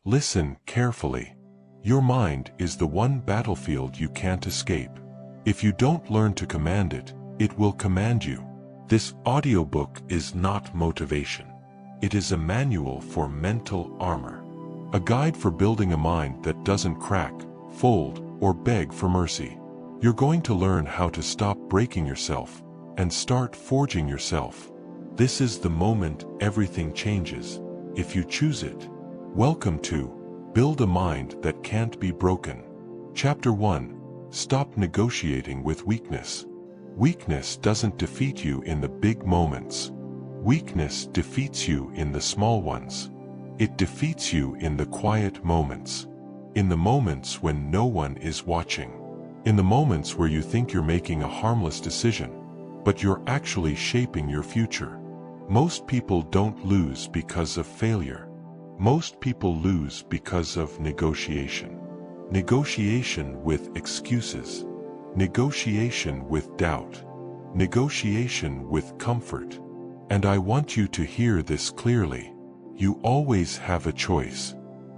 Listen carefully. Your mind is the one battlefield you can't escape. If you don't learn to command it, it will command you. This audiobook is not motivation. It is a manual for mental armor. A guide for building a mind that doesn't crack, fold, or beg for mercy. You're going to learn how to stop breaking yourself and start forging yourself. This is the moment everything changes, if you choose it. Welcome to Build a Mind That Can't Be Broken. Chapter 1. Stop negotiating with weakness. Weakness doesn't defeat you in the big moments. Weakness defeats you in the small ones. It defeats you in the quiet moments. In the moments when no one is watching. In the moments where you think you're making a harmless decision, but you're actually shaping your future. Most people don't lose because of failure. Most people lose because of negotiation. Negotiation with excuses. Negotiation with doubt. Negotiation with comfort. And I want you to hear this clearly. You always have a choice.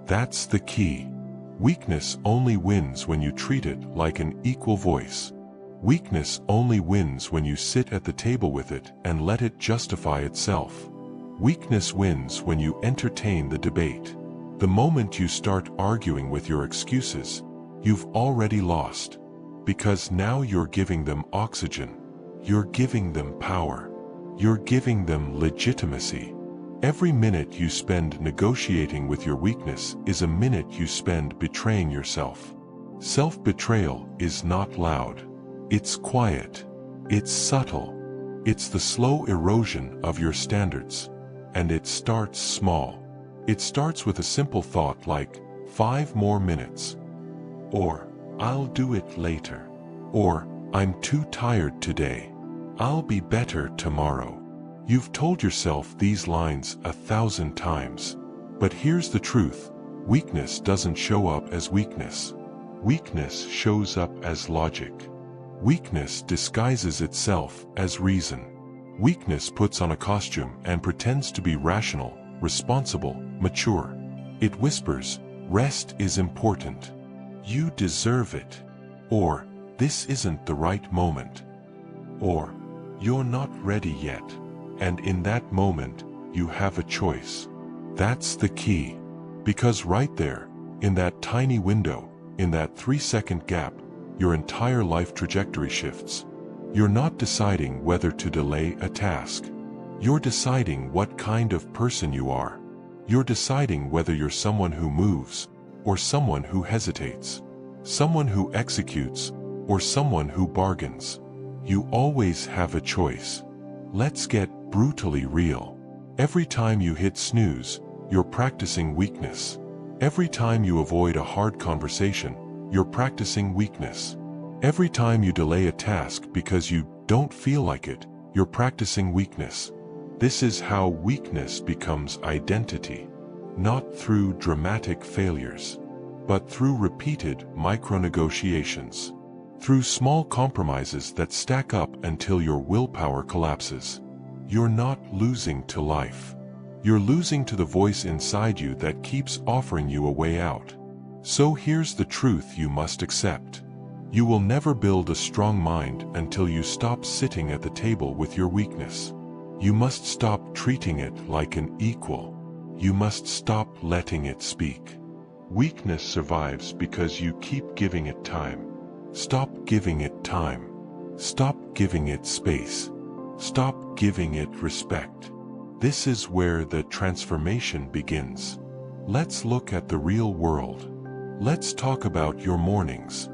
That's the key. Weakness only wins when you treat it like an equal voice. Weakness only wins when you sit at the table with it and let it justify itself. Weakness wins when you entertain the debate. The moment you start arguing with your excuses, you've already lost. Because now you're giving them oxygen. You're giving them power. You're giving them legitimacy. Every minute you spend negotiating with your weakness is a minute you spend betraying yourself. Self-betrayal is not loud. It's quiet. It's subtle. It's the slow erosion of your standards. And it starts small. It starts with a simple thought like, 5 more minutes. Or, I'll do it later. Or, I'm too tired today. I'll be better tomorrow. You've told yourself these lines 1,000 times. But here's the truth. Weakness doesn't show up as weakness. Weakness shows up as logic. Weakness disguises itself as reason. Weakness puts on a costume and pretends to be rational, responsible, mature. It whispers, rest is important. You deserve it. Or, this isn't the right moment. Or, you're not ready yet. And in that moment, you have a choice. That's the key. Because right there, in that tiny window, in that 3-second gap, your entire life trajectory shifts. You're not deciding whether to delay a task. You're deciding what kind of person you are. You're deciding whether you're someone who moves, or someone who hesitates. Someone who executes, or someone who bargains. You always have a choice. Let's get brutally real. Every time you hit snooze, you're practicing weakness. Every time you avoid a hard conversation, you're practicing weakness. Every time you delay a task because you don't feel like it, you're practicing weakness. This is how weakness becomes identity. Not through dramatic failures, but through repeated micro-negotiations. Through small compromises that stack up until your willpower collapses. You're not losing to life. You're losing to the voice inside you that keeps offering you a way out. So here's the truth you must accept. You will never build a strong mind until you stop sitting at the table with your weakness. You must stop treating it like an equal. You must stop letting it speak. Weakness survives because you keep giving it time. Stop giving it time. Stop giving it space. Stop giving it respect. This is where the transformation begins. Let's look at the real world. Let's talk about your mornings.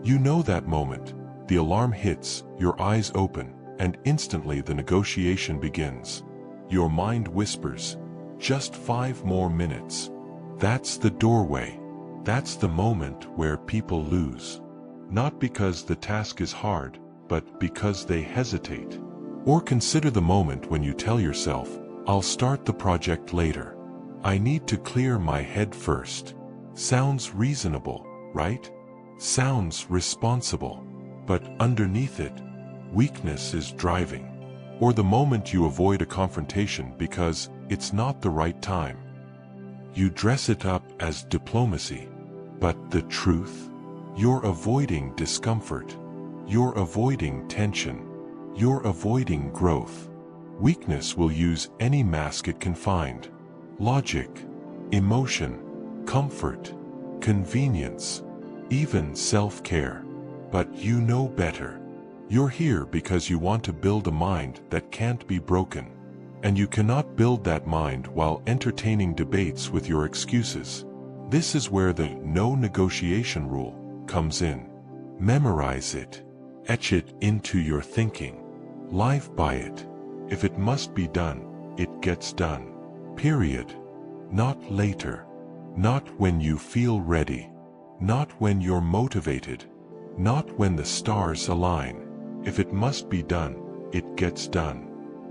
You know that moment. The alarm hits, your eyes open, and instantly the negotiation begins. Your mind whispers, just 5 more minutes. That's the doorway. That's the moment where people lose. Not because the task is hard, but because they hesitate. Or consider the moment when you tell yourself, I'll start the project later. I need to clear my head first. Sounds reasonable, right? Sounds responsible. But underneath it, weakness is driving. Or the moment you avoid a confrontation because it's not the right time. You dress it up as diplomacy. But the truth? You're avoiding discomfort. You're avoiding tension. You're avoiding growth. Weakness will use any mask it can find. Logic, emotion, comfort, convenience, even self-care. But you know better. You're here because you want to build a mind that can't be broken. And you cannot build that mind while entertaining debates with your excuses. This is where the no negotiation rule comes in. Memorize it. Etch it into your thinking. Live by it. If it must be done, it gets done. Period. Not later. Not when you feel ready. Not when you're motivated. Not when the stars align. If it must be done, it gets done.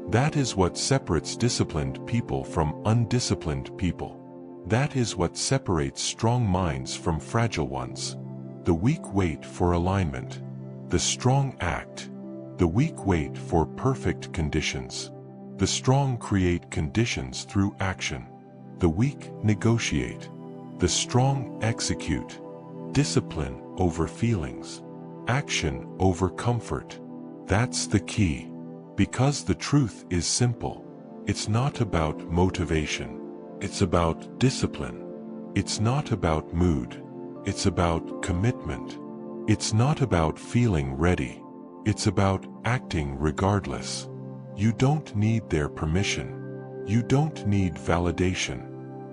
That is what separates disciplined people from undisciplined people. That is what separates strong minds from fragile ones. The weak wait for alignment. The strong act. The weak wait for perfect conditions. The strong create conditions through action. The weak negotiate. The strong execute. Discipline over feelings. Action over comfort. That's the key. Because the truth is simple. It's not about motivation. It's about discipline. It's not about mood. It's about commitment. It's not about feeling ready. It's about acting regardless. You don't need their permission. You don't need validation.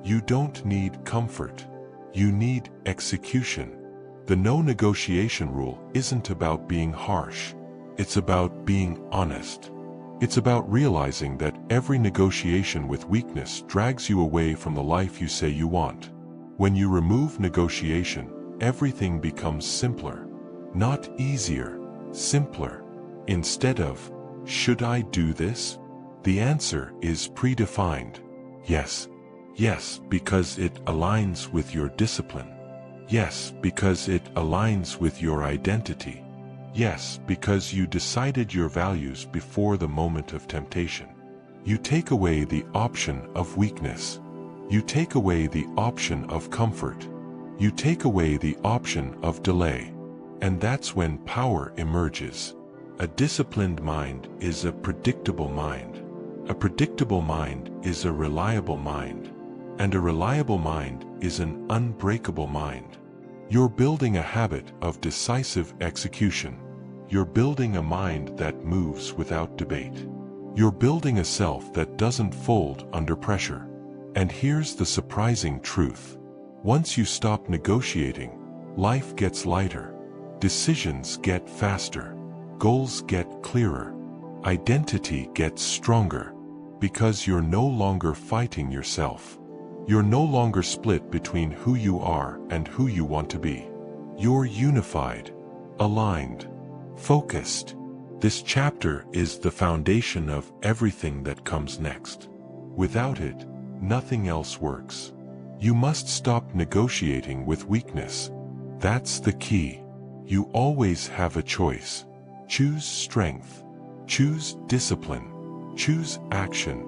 You don't need comfort. You need execution. The no negotiation rule isn't about being harsh. It's about being honest. It's about realizing that every negotiation with weakness drags you away from the life you say you want. When you remove negotiation, everything becomes simpler. Not easier, simpler. Instead of, should I do this? The answer is predefined. Yes. Yes, because it aligns with your discipline. Yes, because it aligns with your identity. Yes, because you decided your values before the moment of temptation. You take away the option of weakness. You take away the option of comfort. You take away the option of delay. And that's when power emerges. A disciplined mind is a predictable mind. A predictable mind is a reliable mind. And a reliable mind is an unbreakable mind. You're building a habit of decisive execution. You're building a mind that moves without debate. You're building a self that doesn't fold under pressure. And here's the surprising truth. Once you stop negotiating, life gets lighter. Decisions get faster. Goals get clearer. Identity gets stronger. Because you're no longer fighting yourself. You're no longer split between who you are and who you want to be. You're unified, aligned, focused. This chapter is the foundation of everything that comes next. Without it, nothing else works. You must stop negotiating with weakness. That's the key. You always have a choice. Choose strength. Choose discipline. Choose action.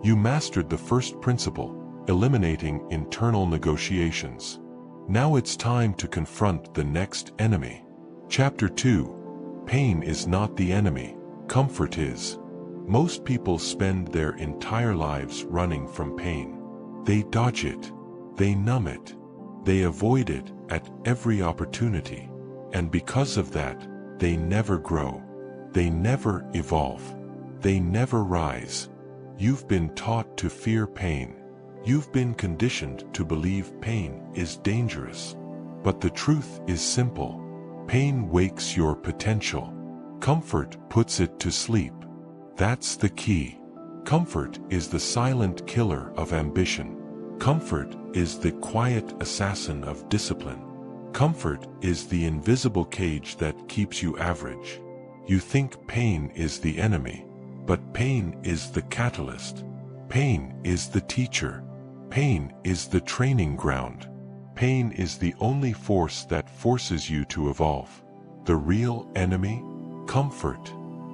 You mastered the first principle, eliminating internal negotiations. Now it's time to confront the next enemy. Chapter 2. Pain is not the enemy, comfort is. Most people spend their entire lives running from pain. They dodge it. They numb it. They avoid it at every opportunity. And because of that, they never grow. They never evolve. They never rise. You've been taught to fear pain. You've been conditioned to believe pain is dangerous. But the truth is simple. Pain wakes your potential. Comfort puts it to sleep. That's the key. Comfort is the silent killer of ambition. Comfort is the quiet assassin of discipline. Comfort is the invisible cage that keeps you average. You think pain is the enemy, but pain is the catalyst. Pain is the teacher. Pain is the training ground. Pain is the only force that forces you to evolve. The real enemy? Comfort.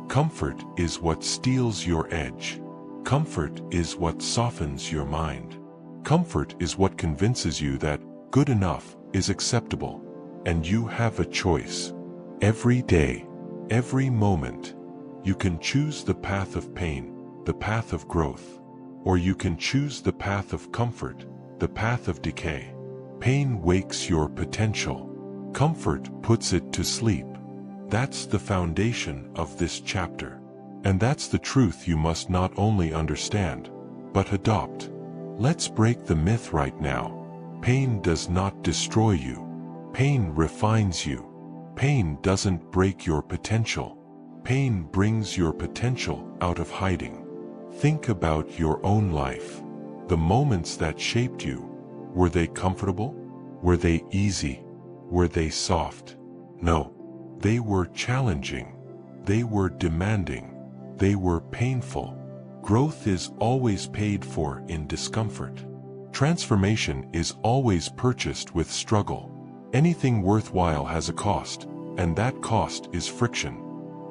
Comfort is what steals your edge. Comfort is what softens your mind. Comfort is what convinces you that good enough is acceptable, and you have a choice. Every day, every moment, you can choose the path of pain, the path of growth, or you can choose the path of comfort, the path of decay. Pain wakes your potential. Comfort puts it to sleep. That's the foundation of this chapter. And that's the truth you must not only understand, but adopt. Let's break the myth right now. Pain does not destroy you. Pain refines you. Pain doesn't break your potential. Pain brings your potential out of hiding. Think about your own life. The moments that shaped you. Were they comfortable? Were they easy? Were they soft? No. They were challenging. They were demanding. They were painful. Growth is always paid for in discomfort. Transformation is always purchased with struggle. Anything worthwhile has a cost, and that cost is friction.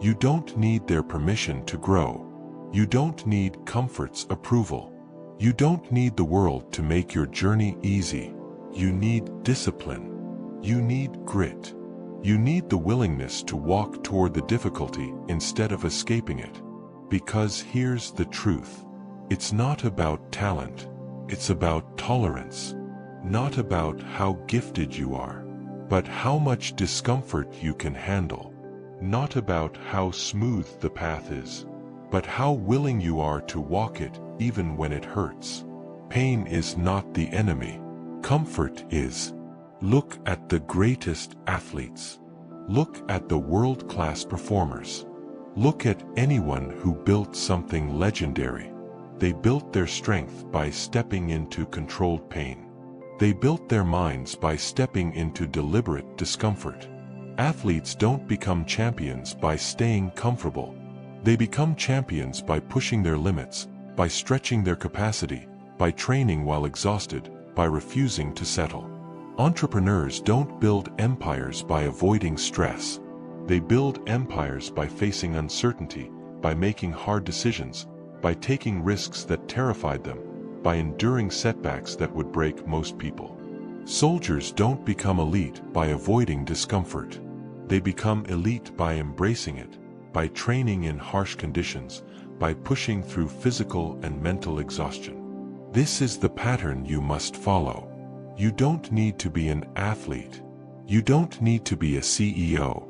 You don't need their permission to grow. You don't need comfort's approval. You don't need the world to make your journey easy. You need discipline. You need grit. You need the willingness to walk toward the difficulty instead of escaping it. Because here's the truth. It's not about talent. It's about tolerance. Not about how gifted you are, but how much discomfort you can handle. Not about how smooth the path is, but how willing you are to walk it even when it hurts. Pain is not the enemy. Comfort is. Look at the greatest athletes. Look at the world-class performers. Look at anyone who built something legendary. They built their strength by stepping into controlled pain. They built their minds by stepping into deliberate discomfort. Athletes don't become champions by staying comfortable. They become champions by pushing their limits, by stretching their capacity, by training while exhausted, by refusing to settle. Entrepreneurs don't build empires by avoiding stress. They build empires by facing uncertainty, by making hard decisions, by taking risks that terrified them, by enduring setbacks that would break most people. Soldiers don't become elite by avoiding discomfort. They become elite by embracing it, by training in harsh conditions, by pushing through physical and mental exhaustion. This is the pattern you must follow. You don't need to be an athlete. You don't need to be a CEO.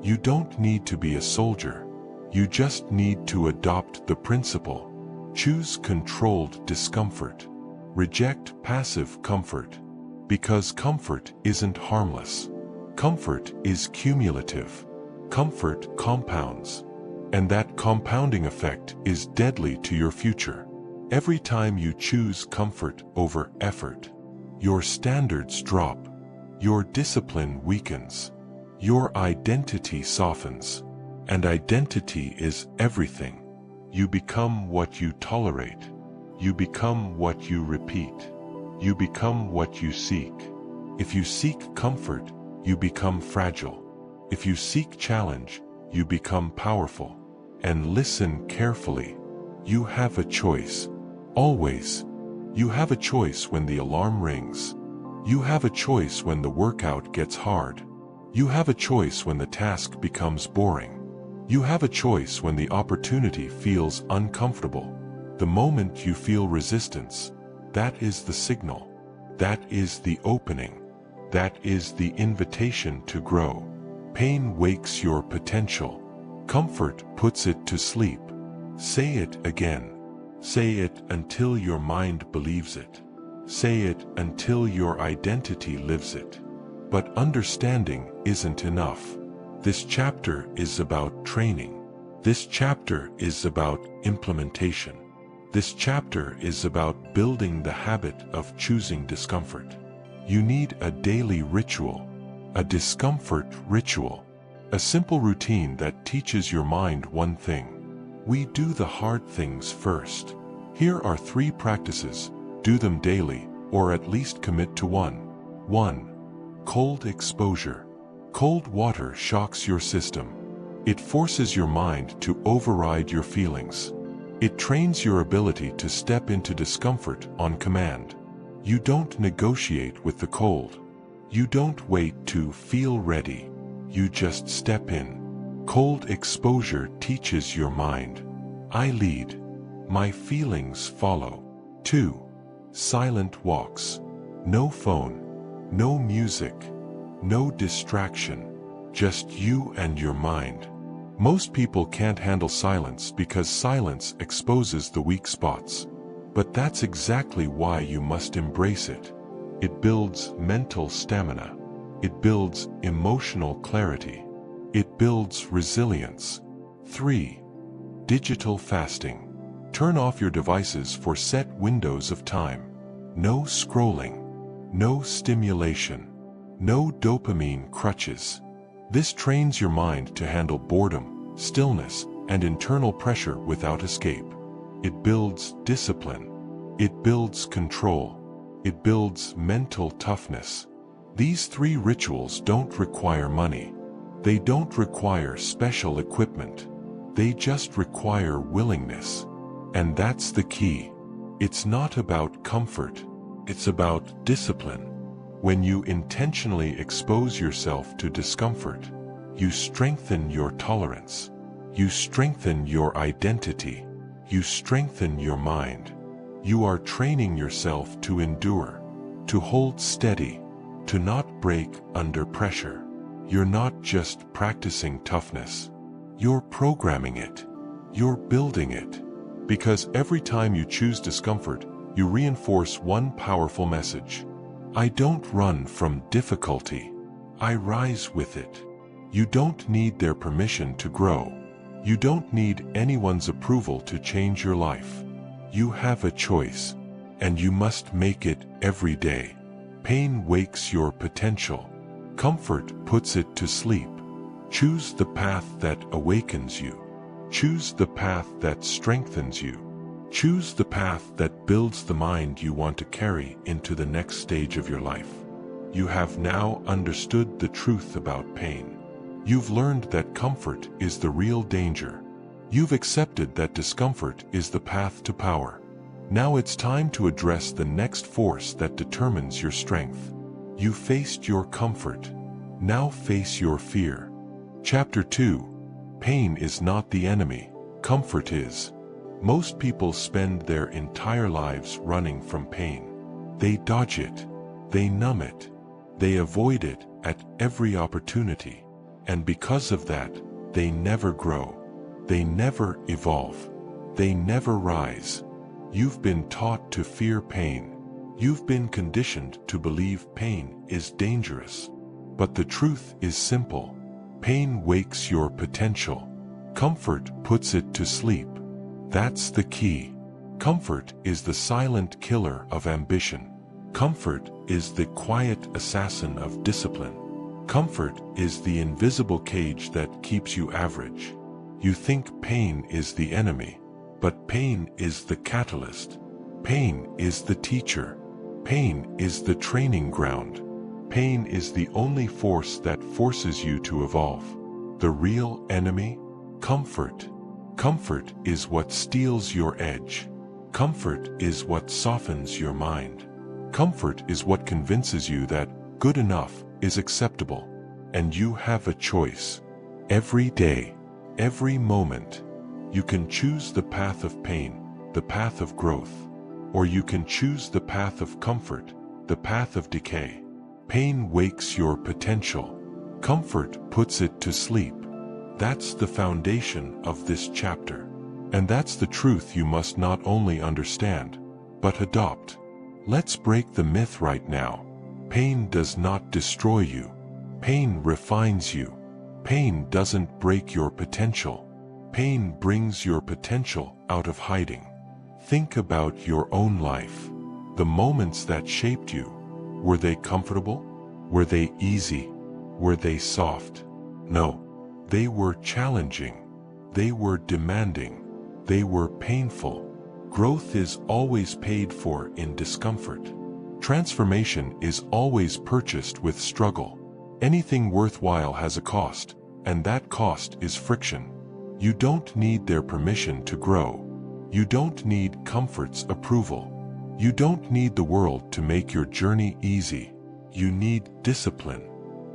You don't need to be a soldier. You just need to adopt the principle. Choose controlled discomfort. Reject passive comfort. Because comfort isn't harmless. Comfort is cumulative. Comfort compounds. And that compounding effect is deadly to your future. Every time you choose comfort over effort, your standards drop. Your discipline weakens. Your identity softens. And identity is everything. You become what you tolerate. You become what you repeat. You become what you seek. If you seek comfort, you become fragile. If you seek challenge, you become powerful. And listen carefully. You have a choice. Always. You have a choice when the alarm rings. You have a choice when the workout gets hard. You have a choice when the task becomes boring. You have a choice when the opportunity feels uncomfortable. The moment you feel resistance, that is the signal. That is the opening. That is the invitation to grow. Pain wakes your potential. Comfort puts it to sleep. Say it again. Say it until your mind believes it. Say it until your identity lives it. But understanding isn't enough. This chapter is about training. This chapter is about implementation. This chapter is about building the habit of choosing discomfort. You need a daily ritual, a discomfort ritual, a simple routine that teaches your mind one thing. We do the hard things first. Here are 3 practices. Do them daily, or at least commit to one. 1. Cold exposure. Cold water shocks your system. It forces your mind to override your feelings. It trains your ability to step into discomfort on command. You don't negotiate with the cold. You don't wait to feel ready. You just step in. Cold exposure teaches your mind. I lead. My feelings follow. 2. Silent walks. No phone, no music, no distraction. Just you and your mind. Most people can't handle silence because silence exposes the weak spots. But that's exactly why you must embrace it. It builds mental stamina. It builds emotional clarity. It builds resilience. 3. Digital fasting. Turn off your devices for set windows of time. No scrolling. No stimulation. No dopamine crutches. This trains your mind to handle boredom, stillness, and internal pressure without escape. It builds discipline. It builds control. It builds mental toughness. These 3 rituals don't require money. They don't require special equipment. They just require willingness. And that's the key. It's not about comfort. It's about discipline. When you intentionally expose yourself to discomfort, you strengthen your tolerance. You strengthen your identity. You strengthen your mind. You are training yourself to endure, to hold steady, to not break under pressure. You're not just practicing toughness. You're programming it. You're building it. Because every time you choose discomfort, you reinforce one powerful message. I don't run from difficulty. I rise with it. You don't need their permission to grow. You don't need anyone's approval to change your life. You have a choice, and you must make it every day. Pain wakes your potential. Comfort puts it to sleep. Choose the path that awakens you. Choose the path that strengthens you. Choose the path that builds the mind you want to carry into the next stage of your life. You have now understood the truth about pain. You've learned that comfort is the real danger. You've accepted that discomfort is the path to power. Now it's time to address the next force that determines your strength. You faced your comfort. Now face your fear. Chapter 2. Pain is not the enemy. Comfort is. Most people spend their entire lives running from pain. They dodge it. They numb it. They avoid it at every opportunity. And because of that, they never grow. They never evolve. They never rise. You've been taught to fear pain. You've been conditioned to believe pain is dangerous. But the truth is simple. Pain wakes your potential. Comfort puts it to sleep. That's the key. Comfort is the silent killer of ambition. Comfort is the quiet assassin of discipline. Comfort is the invisible cage that keeps you average. You think pain is the enemy, but pain is the catalyst. Pain is the teacher. Pain is the training ground. Pain is the only force that forces you to evolve. The real enemy? Comfort. Comfort is what steals your edge. Comfort is what softens your mind. Comfort is what convinces you that good enough is acceptable. And you have a choice. Every day, every moment, you can choose the path of pain, the path of growth, or you can choose the path of comfort, the path of decay. Pain wakes your potential. Comfort puts it to sleep. That's the foundation of this chapter. And that's the truth you must not only understand, but adopt. Let's break the myth right now. Pain does not destroy you. Pain refines you. Pain doesn't break your potential. Pain brings your potential out of hiding. Think about your own life. The moments that shaped you. Were they comfortable? Were they easy? Were they soft? No. They were challenging. They were demanding. They were painful. Growth is always paid for in discomfort. Transformation is always purchased with struggle. Anything worthwhile has a cost, and that cost is friction. You don't need their permission to grow. You don't need comfort's approval. You don't need the world to make your journey easy. You need discipline.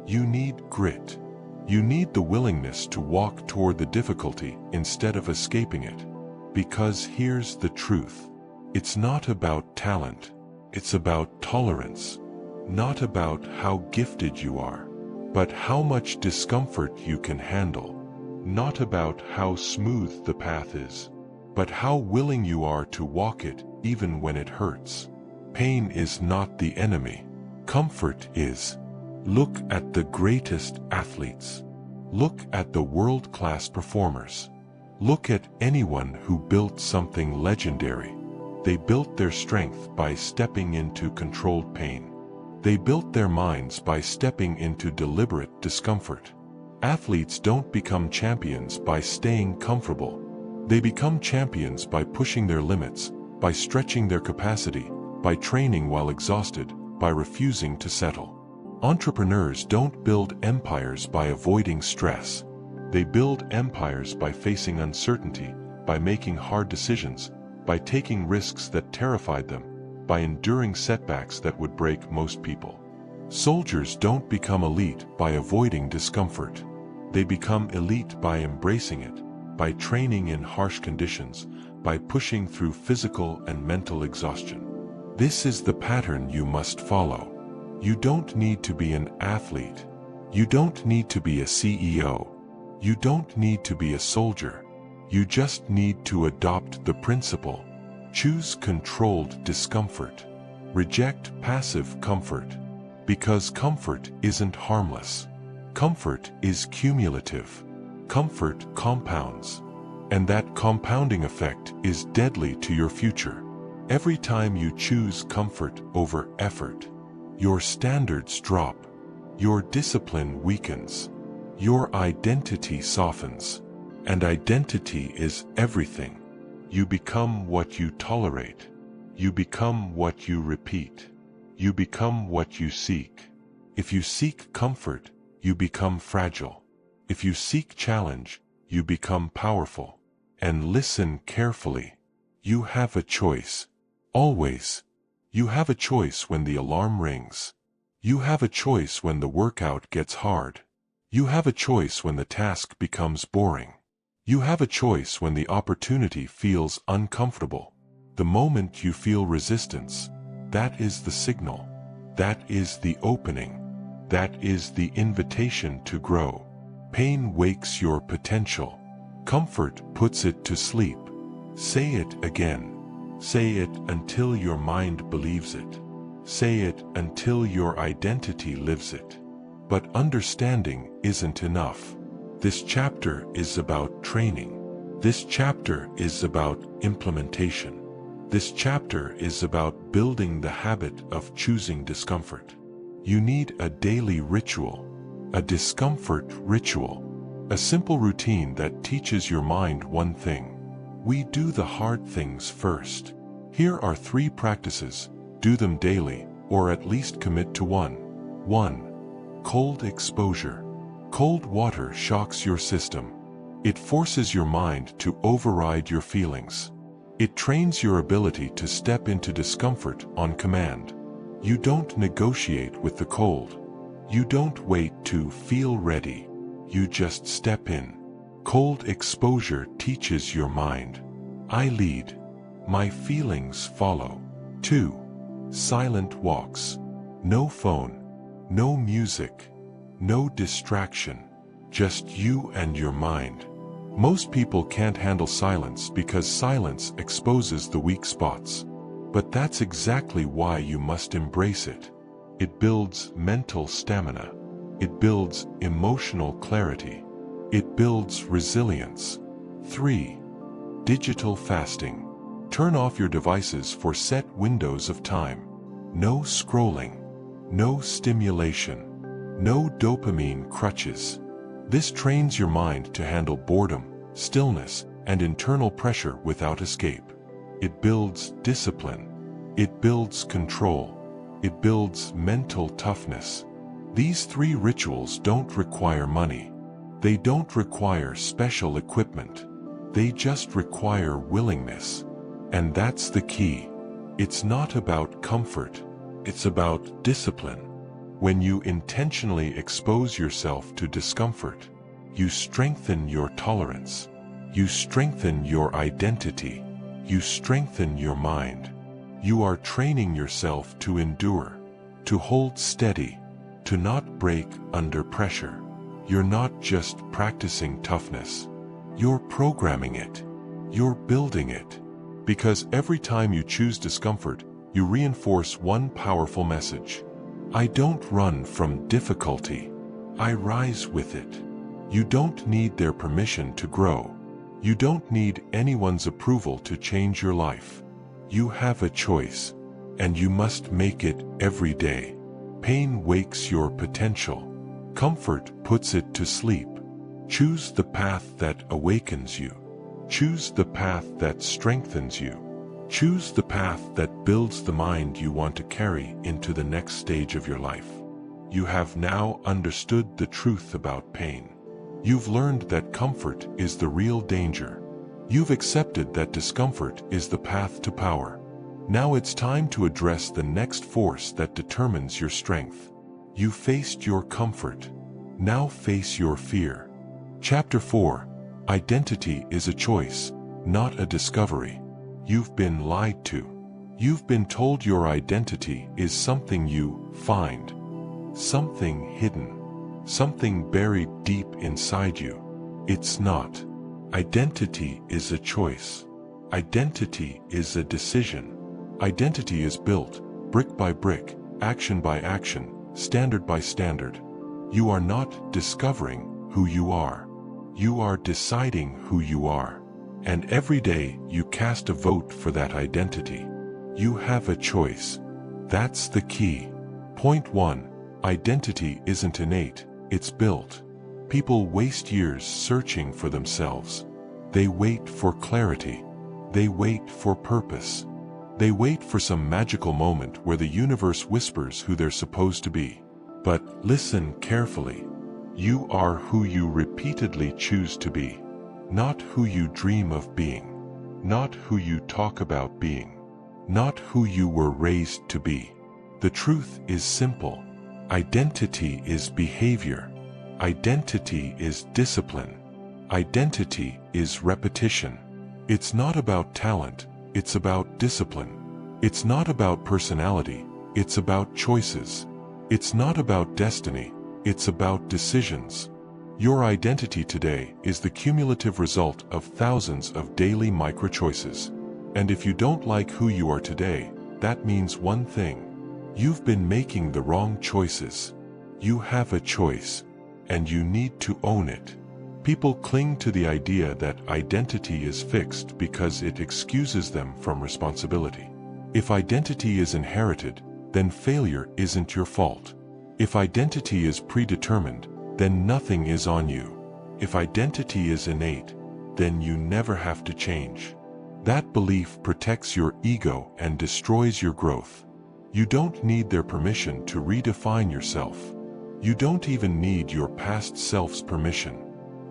You need grit. You need the willingness to walk toward the difficulty instead of escaping it. Because here's the truth. It's not about talent. It's about tolerance. Not about how gifted you are, but how much discomfort you can handle. Not about how smooth the path is, but how willing you are to walk it even when it hurts. Pain is not the enemy. Comfort is. Look at the greatest athletes. Look at the world-class performers. Look at anyone who built something legendary. They built their strength by stepping into controlled pain. They built their minds by stepping into deliberate discomfort. Athletes don't become champions by staying comfortable. They become champions by pushing their limits, by stretching their capacity, by training while exhausted, by refusing to settle. Entrepreneurs don't build empires by avoiding stress. They build empires by facing uncertainty, by making hard decisions, by taking risks that terrified them, by enduring setbacks that would break most people. Soldiers don't become elite by avoiding discomfort. They become elite by embracing it, by training in harsh conditions, by pushing through physical and mental exhaustion. This is the pattern you must follow. You don't need to be an athlete. You don't need to be a CEO. You don't need to be a soldier. You just need to adopt the principle. Choose controlled discomfort. Reject passive comfort. Because comfort isn't harmless. Comfort is cumulative. Comfort compounds. And that compounding effect is deadly to your future. Every time you choose comfort over effort, your standards drop. Your discipline weakens. Your identity softens. And identity is everything. You become what you tolerate. You become what you repeat. You become what you seek. If you seek comfort, you become fragile. If you seek challenge, you become powerful. And listen carefully. You have a choice. Always. You have a choice when the alarm rings. You have a choice when the workout gets hard. You have a choice when the task becomes boring. You have a choice when the opportunity feels uncomfortable. The moment you feel resistance, that is the signal. That is the opening. That is the invitation to grow. Pain wakes your potential. Comfort puts it to sleep. Say it again. Say it until your mind believes it. Say it until your identity lives it. But understanding isn't enough. This chapter is about training. This chapter is about implementation. This chapter is about building the habit of choosing discomfort. You need a daily ritual, a discomfort ritual, a simple routine that teaches your mind one thing. We do the hard things first. Here are 3 practices. Do them daily, or at least commit to one. 1. Cold exposure. Cold water shocks your system. It forces your mind to override your feelings. It trains your ability to step into discomfort on command. You don't negotiate with the cold. You don't wait to feel ready. You just step in. Cold exposure teaches your mind. I lead. My feelings follow. 2. Silent walks. No phone. No music. No distraction. Just you and your mind. Most people can't handle silence because silence exposes the weak spots. But that's exactly why you must embrace it. It builds mental stamina. It builds emotional clarity. It builds resilience. 3. Digital fasting. Turn off your devices for set windows of time. No scrolling. No stimulation. No dopamine crutches. This trains your mind to handle boredom, stillness, and internal pressure without escape. It builds discipline. It builds control. It builds mental toughness. These 3 rituals don't require money. They don't require special equipment. They just require willingness. And that's the key. It's not about comfort, it's about discipline. When you intentionally expose yourself to discomfort, you strengthen your tolerance. You strengthen your identity. You strengthen your mind. You are training yourself to endure, to hold steady, to not break under pressure. You're not just practicing toughness. You're programming it. You're building it. Because every time you choose discomfort, you reinforce one powerful message. I don't run from difficulty. I rise with it. You don't need their permission to grow. You don't need anyone's approval to change your life. You have a choice, and you must make it every day. Pain wakes your potential. Comfort puts it to sleep. Choose the path that awakens you. Choose the path that strengthens you. Choose the path that builds the mind you want to carry into the next stage of your life. You have now understood the truth about pain. You've learned that comfort is the real danger. You've accepted that discomfort is the path to power. Now it's time to address the next force that determines your strength. You faced your comfort. Now face your fear. Chapter 4. Identity is a choice, not a discovery. You've been lied to. You've been told your identity is something you find, something hidden, something buried deep inside you. It's not. Identity is a choice. Identity is a decision. Identity is built, brick by brick, action by action, standard by standard. You are not discovering who you are. You are deciding who you are. And every day you cast a vote for that identity. You have a choice. That's the key. Point 1. Identity isn't innate, it's built. People waste years searching for themselves. They wait for clarity. They wait for purpose. They wait for some magical moment where the universe whispers who they're supposed to be. But listen carefully. You are who you repeatedly choose to be. Not who you dream of being. Not who you talk about being. Not who you were raised to be. The truth is simple. Identity is behavior. Identity is discipline. Identity is repetition. It's not about talent, it's about discipline. It's not about personality, it's about choices. It's not about destiny, it's about decisions. Your identity today is the cumulative result of thousands of daily micro-choices. And if you don't like who you are today, that means one thing. You've been making the wrong choices. You have a choice, and you need to own it. People cling to the idea that identity is fixed because it excuses them from responsibility. If identity is inherited, then failure isn't your fault. If identity is predetermined, then nothing is on you. If identity is innate, then you never have to change. That belief protects your ego and destroys your growth. You don't need their permission to redefine yourself. You don't even need your past self's permission.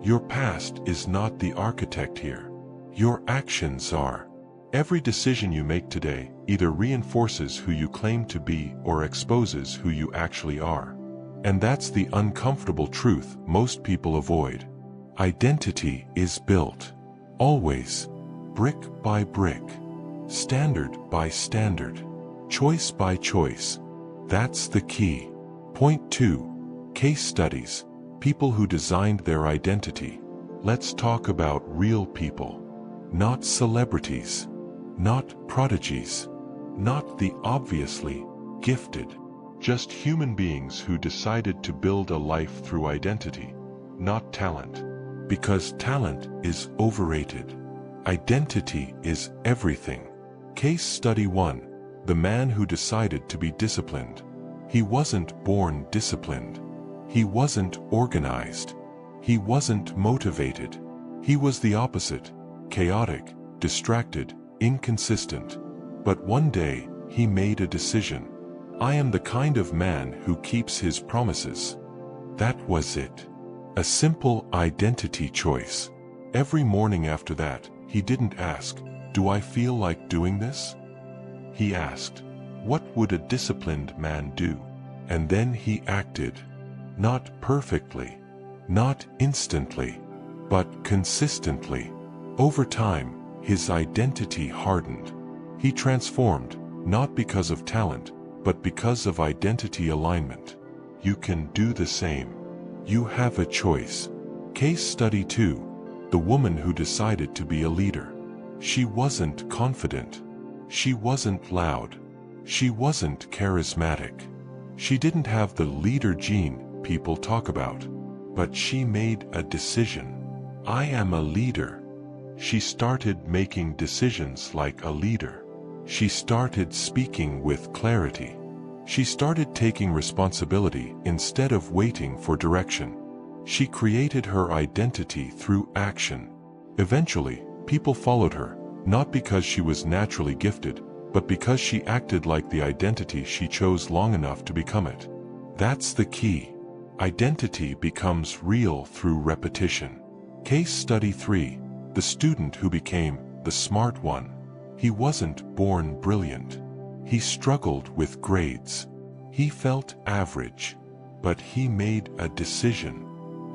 Your past is not the architect here. Your actions are. Every decision you make today either reinforces who you claim to be or exposes who you actually are. And that's the uncomfortable truth most people avoid. Identity is built. Always. Brick by brick. Standard by standard. Choice by choice. That's the key. Point 2. Case studies. People who designed their identity. Let's talk about real people. Not celebrities. Not prodigies. Not the obviously gifted. Just human beings who decided to build a life through identity, not talent. Because talent is overrated. Identity is everything. Case study 1. The man who decided to be disciplined. He wasn't born disciplined. He wasn't organized. He wasn't motivated. He was the opposite, chaotic, distracted, inconsistent. But one day, he made a decision. I am the kind of man who keeps his promises. That was it. A simple identity choice. Every morning after that, he didn't ask, do I feel like doing this? He asked, "What would a disciplined man do?" And then he acted. Not perfectly, not instantly, but consistently. Over time, his identity hardened. He transformed, not because of talent, but because of identity alignment. You can do the same. You have a choice. Case study 2. The woman who decided to be a leader. She wasn't confident. She wasn't loud. She wasn't charismatic. She didn't have the leader gene people talk about. But she made a decision. I am a leader. She started making decisions like a leader. She started speaking with clarity. She started taking responsibility instead of waiting for direction. She created her identity through action. Eventually, people followed her, not because she was naturally gifted, but because she acted like the identity she chose long enough to become it. That's the key. Identity becomes real through repetition. Case study 3. The student who became the smart one. He wasn't born brilliant. He struggled with grades. He felt average. But he made a decision.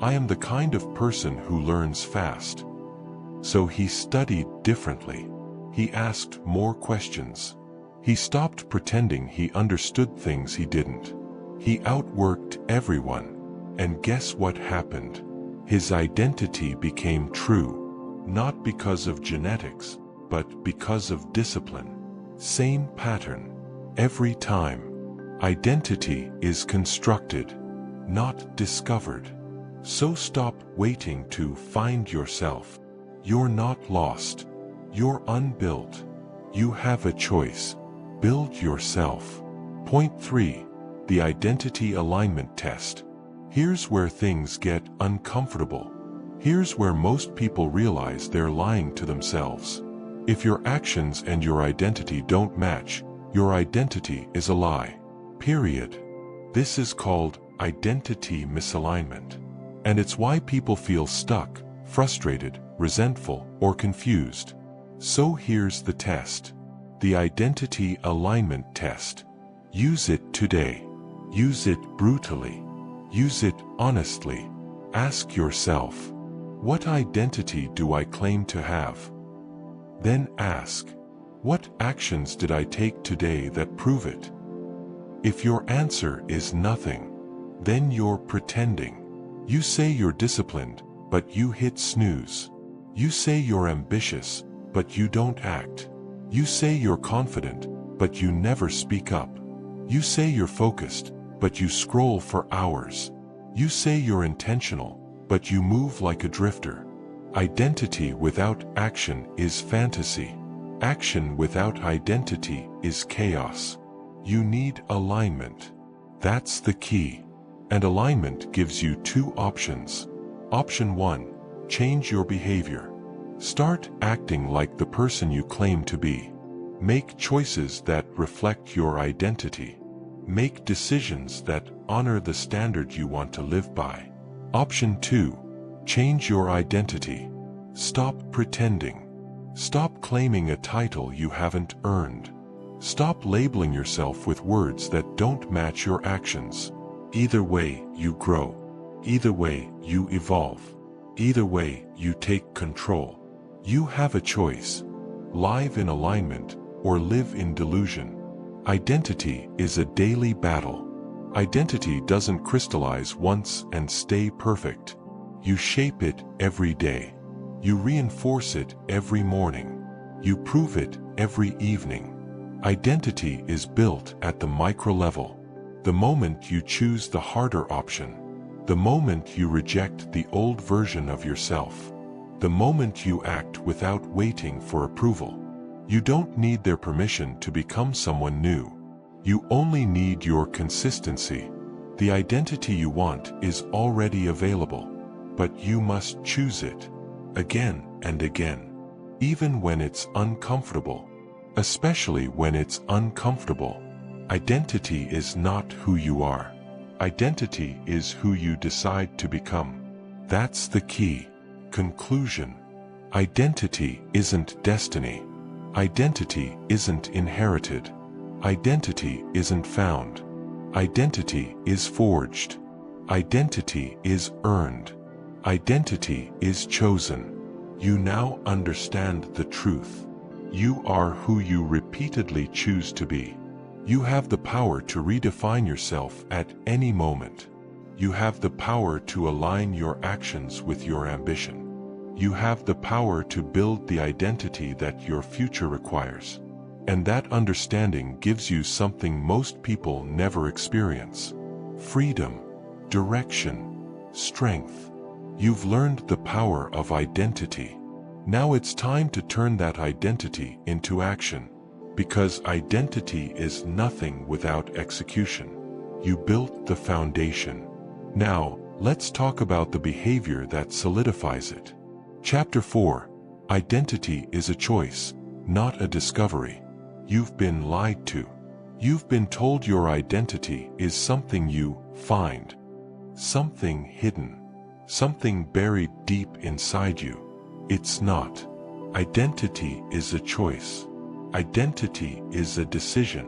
I am the kind of person who learns fast. So he studied differently. He asked more questions. He stopped pretending he understood things he didn't. He outworked everyone. And guess what happened? His identity became true, not because of genetics, but because of discipline. Same pattern. Every time. Identity is constructed, not discovered. So stop waiting to find yourself. You're not lost. You're unbuilt. You have a choice. Build yourself. Point 3. The identity alignment test. Here's where things get uncomfortable. Here's where most people realize they're lying to themselves. If your actions and your identity don't match, your identity is a lie. Period. This is called identity misalignment. And it's why people feel stuck, frustrated, resentful, or confused. So here's the test. The identity alignment test. Use it today. Use it brutally. Use it honestly. Ask yourself, what identity do I claim to have? Then ask, what actions did I take today that prove it? If your answer is nothing, then you're pretending. You say you're disciplined, but you hit snooze. You say you're ambitious, but you don't act. You say you're confident, but you never speak up. You say you're focused, but you scroll for hours. You say you're intentional, but you move like a drifter. Identity without action is fantasy. Action without identity is chaos. You need alignment. That's the key. And alignment gives you 2 options. Option 1, change your behavior. Start acting like the person you claim to be. Make choices that reflect your identity. Make decisions that honor the standard you want to live by. Option 2, change your identity. Stop pretending. Stop claiming a title you haven't earned. Stop labeling yourself with words that don't match your actions. Either way, you grow. Either way, you evolve. Either way, you take control. You have a choice. Live in alignment or live in delusion. Identity is a daily battle. Identity doesn't crystallize once and stay perfect. You shape it every day. You reinforce it every morning. You prove it every evening. Identity is built at the micro level. The moment you choose the harder option. The moment you reject the old version of yourself. The moment you act without waiting for approval. You don't need their permission to become someone new. You only need your consistency. The identity you want is already available, but you must choose it again and again, even when it's uncomfortable, especially when it's uncomfortable. Identity is not who you are. Identity is who you decide to become. That's the key. Conclusion. Identity isn't destiny. Identity isn't inherited. Identity isn't found. Identity is forged. Identity is earned. Identity is chosen. You now understand the truth. You are who you repeatedly choose to be. You have the power to redefine yourself at any moment. You have the power to align your actions with your ambition. You have the power to build the identity that your future requires. And that understanding gives you something most people never experience: freedom, direction, strength. You've learned the power of identity. Now it's time to turn that identity into action, because identity is nothing without execution. You built the foundation. Now, let's talk about the behavior that solidifies it. Chapter 4. Identity is a choice, not a discovery. You've been lied to. You've been told your identity is something you find, something hidden, something buried deep inside you. It's not. Identity is a choice. Identity is a decision.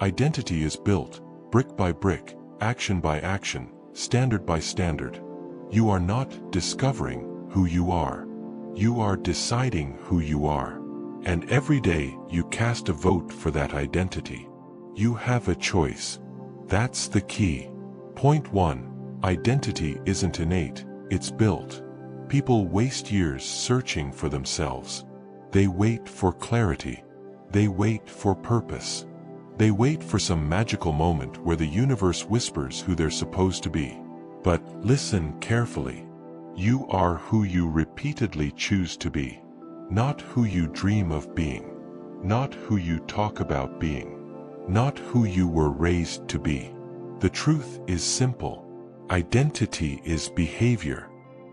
Identity is built, brick by brick, action by action, standard by standard. You are not discovering who you are. You are deciding who you are. And every day you cast a vote for that identity. You have a choice. That's the key. Point 1. Identity isn't innate, it's built. People waste years searching for themselves. They wait for clarity. They wait for purpose. They wait for some magical moment where the universe whispers who they're supposed to be. But listen carefully. You are who you repeatedly choose to be. Not who you dream of being. Not who you talk about being. Not who you were raised to be. The truth is simple. Identity is behavior.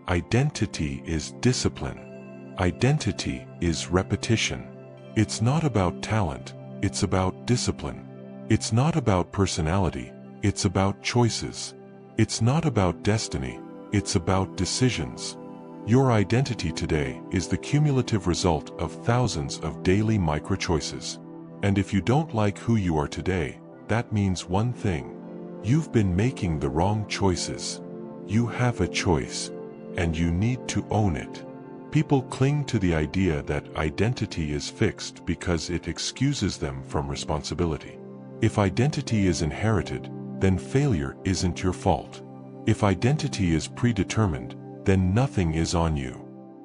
Identity is discipline. Identity is repetition. It's not about talent, it's about discipline. It's not about personality, it's about choices. It's not about destiny, it's about decisions. Your identity today is the cumulative result of thousands of daily micro-choices. And if you don't like who you are today, that means one thing. You've been making the wrong choices. You have a choice, and you need to own it. People cling to the idea that identity is fixed because it excuses them from responsibility. If identity is inherited, then failure isn't your fault. If identity is predetermined, then nothing is on you.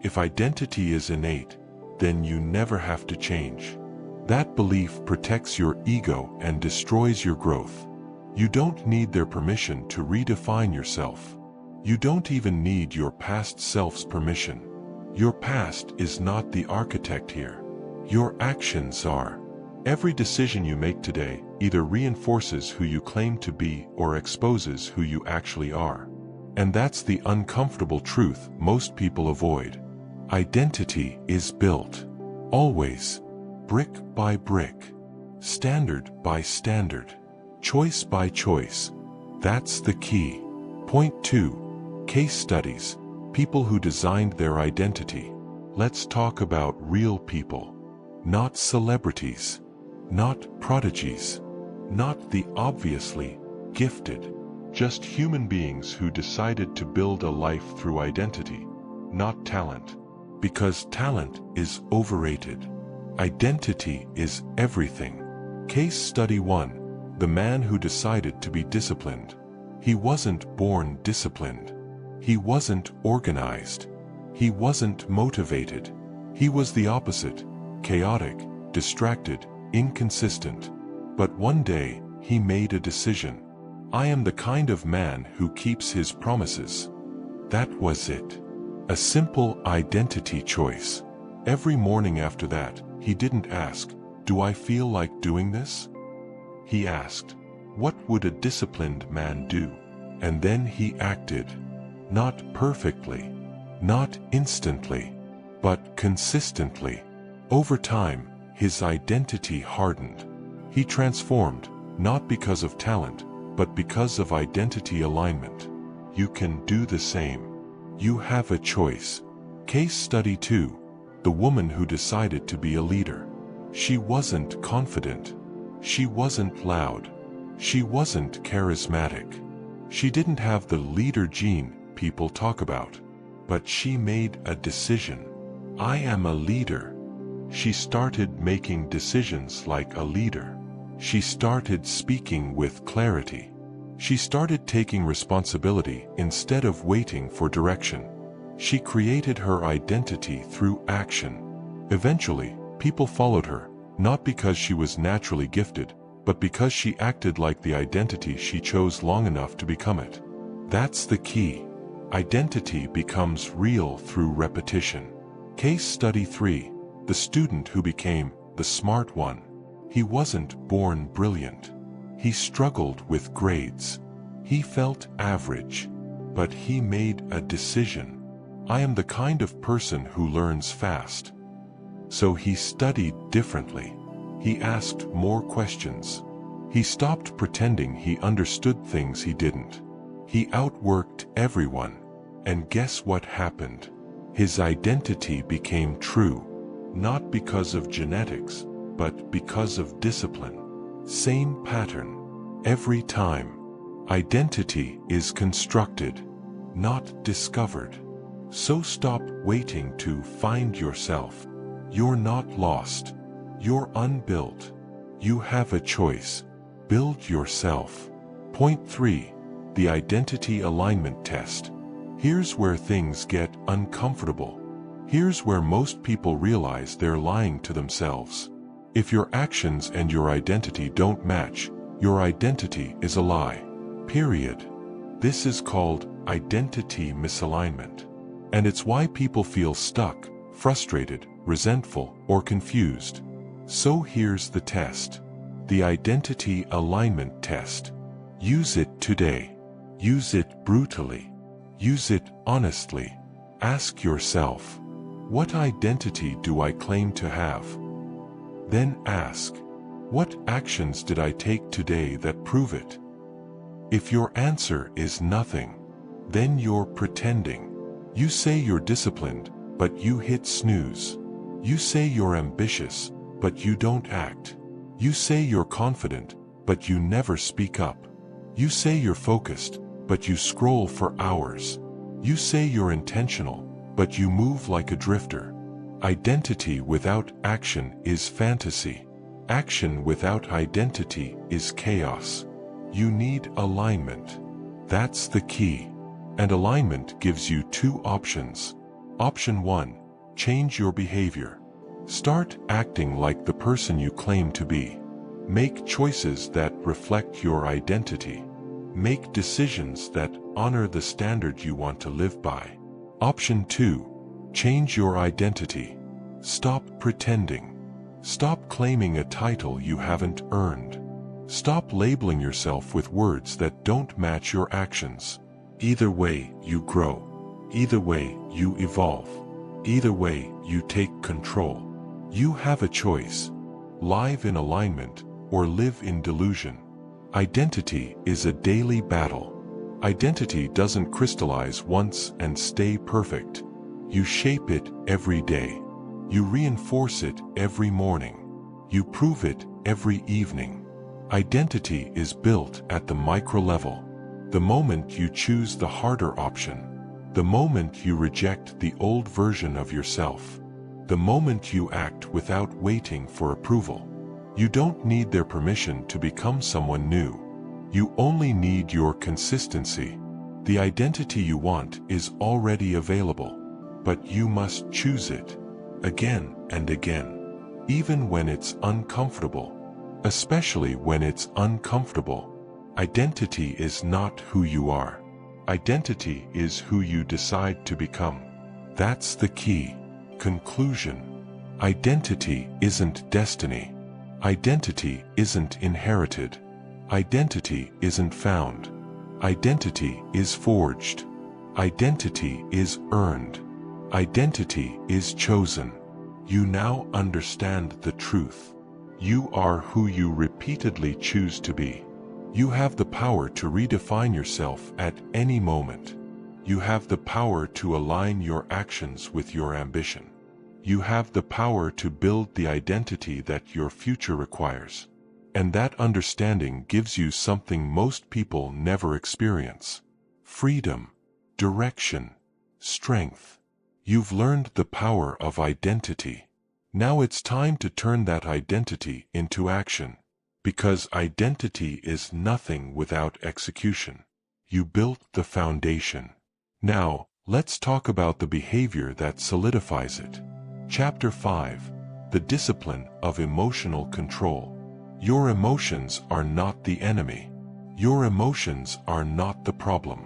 If identity is innate, then you never have to change. That belief protects your ego and destroys your growth. You don't need their permission to redefine yourself. You don't even need your past self's permission. Your past is not the architect here. Your actions are. Every decision you make today either reinforces who you claim to be or exposes who you actually are. And that's the uncomfortable truth most people avoid. Identity is built. Always. Brick by brick. Standard by standard. Choice by choice. That's the key. Point 2. Case studies. People who designed their identity. Let's talk about real people. Not celebrities. Not prodigies. Not the obviously gifted. Just human beings who decided to build a life through identity, not talent. Because talent is overrated. Identity is everything. Case study 1. The man who decided to be disciplined. He wasn't born disciplined. He wasn't organized. He wasn't motivated. He was the opposite, chaotic, distracted, inconsistent. But one day, he made a decision. I am the kind of man who keeps his promises. That was it. A simple identity choice. Every morning after that, he didn't ask, "Do I feel like doing this?" He asked, "What would a disciplined man do?" And then he acted. Not perfectly, not instantly, but consistently. Over time, his identity hardened. He transformed, not because of talent, but because of identity alignment. You can do the same. You have a choice. Case study 2. The woman who decided to be a leader. She wasn't confident. She wasn't loud. She wasn't charismatic. She didn't have the leader gene people talk about. But she made a decision. I am a leader. She started making decisions like a leader. She started speaking with clarity. She started taking responsibility instead of waiting for direction. She created her identity through action. Eventually, people followed her, not because she was naturally gifted, but because she acted like the identity she chose long enough to become it. That's the key. Identity becomes real through repetition. Case study 3. The student who became the smart one. He wasn't born brilliant. He struggled with grades. He felt average. But he made a decision. I am the kind of person who learns fast. So he studied differently. He asked more questions. He stopped pretending he understood things he didn't. He outworked everyone. And guess what happened? His identity became true. Not because of genetics, but because of discipline. Same pattern. Every time. Identity is constructed, not discovered. So stop waiting to find yourself. You're not lost. You're unbuilt. You have a choice. Build yourself. Point 3. The identity alignment test. Here's where things get uncomfortable. Here's where most people realize they're lying to themselves. If your actions and your identity don't match, your identity is a lie. Period. This is called identity misalignment. And it's why people feel stuck, frustrated, resentful, or confused. So here's the test. The identity alignment test. Use it today. Use it brutally. Use it honestly. Ask yourself, what identity do I claim to have? Then ask, what actions did I take today that prove it? If your answer is nothing, then you're pretending. You say you're disciplined, but you hit snooze. You say you're ambitious, but you don't act. You say you're confident, but you never speak up. You say you're focused, but you scroll for hours. You say you're intentional, but you move like a drifter. Identity without action is fantasy. Action without identity is chaos. You need alignment. That's the key. And alignment gives you 2 options. Option 1, change your behavior. Start acting like the person you claim to be. Make choices that reflect your identity. Make decisions that honor the standard you want to live by. Option 2, change your identity. Stop pretending. Stop claiming a title you haven't earned. Stop labeling yourself with words that don't match your actions. Either way, you grow. Either way, you evolve. Either way, you take control. You have a choice. Live in alignment or live in delusion. Identity is a daily battle. Identity doesn't crystallize once and stay perfect. You shape it every day. You reinforce it every morning. You prove it every evening. Identity is built at the micro level. The moment you choose the harder option, the moment you reject the old version of yourself, the moment you act without waiting for approval, you don't need their permission to become someone new. You only need your consistency. The identity you want is already available, but you must choose it again and again, even when it's uncomfortable. Especially when it's uncomfortable. Identity is not who you are. Identity is who you decide to become. That's the key. Conclusion. Identity isn't destiny. Identity isn't inherited. Identity isn't found. Identity is forged. Identity is earned. Identity is chosen. You now understand the truth. You are who you repeatedly choose to be. You have the power to redefine yourself at any moment. You have the power to align your actions with your ambition. You have the power to build the identity that your future requires. And that understanding gives you something most people never experience: freedom, direction, strength. You've learned the power of identity. Now it's time to turn that identity into action. Because identity is nothing without execution. You built the foundation. Now, let's talk about the behavior that solidifies it. Chapter 5. The Discipline of Emotional Control. Your emotions are not the enemy. Your emotions are not the problem.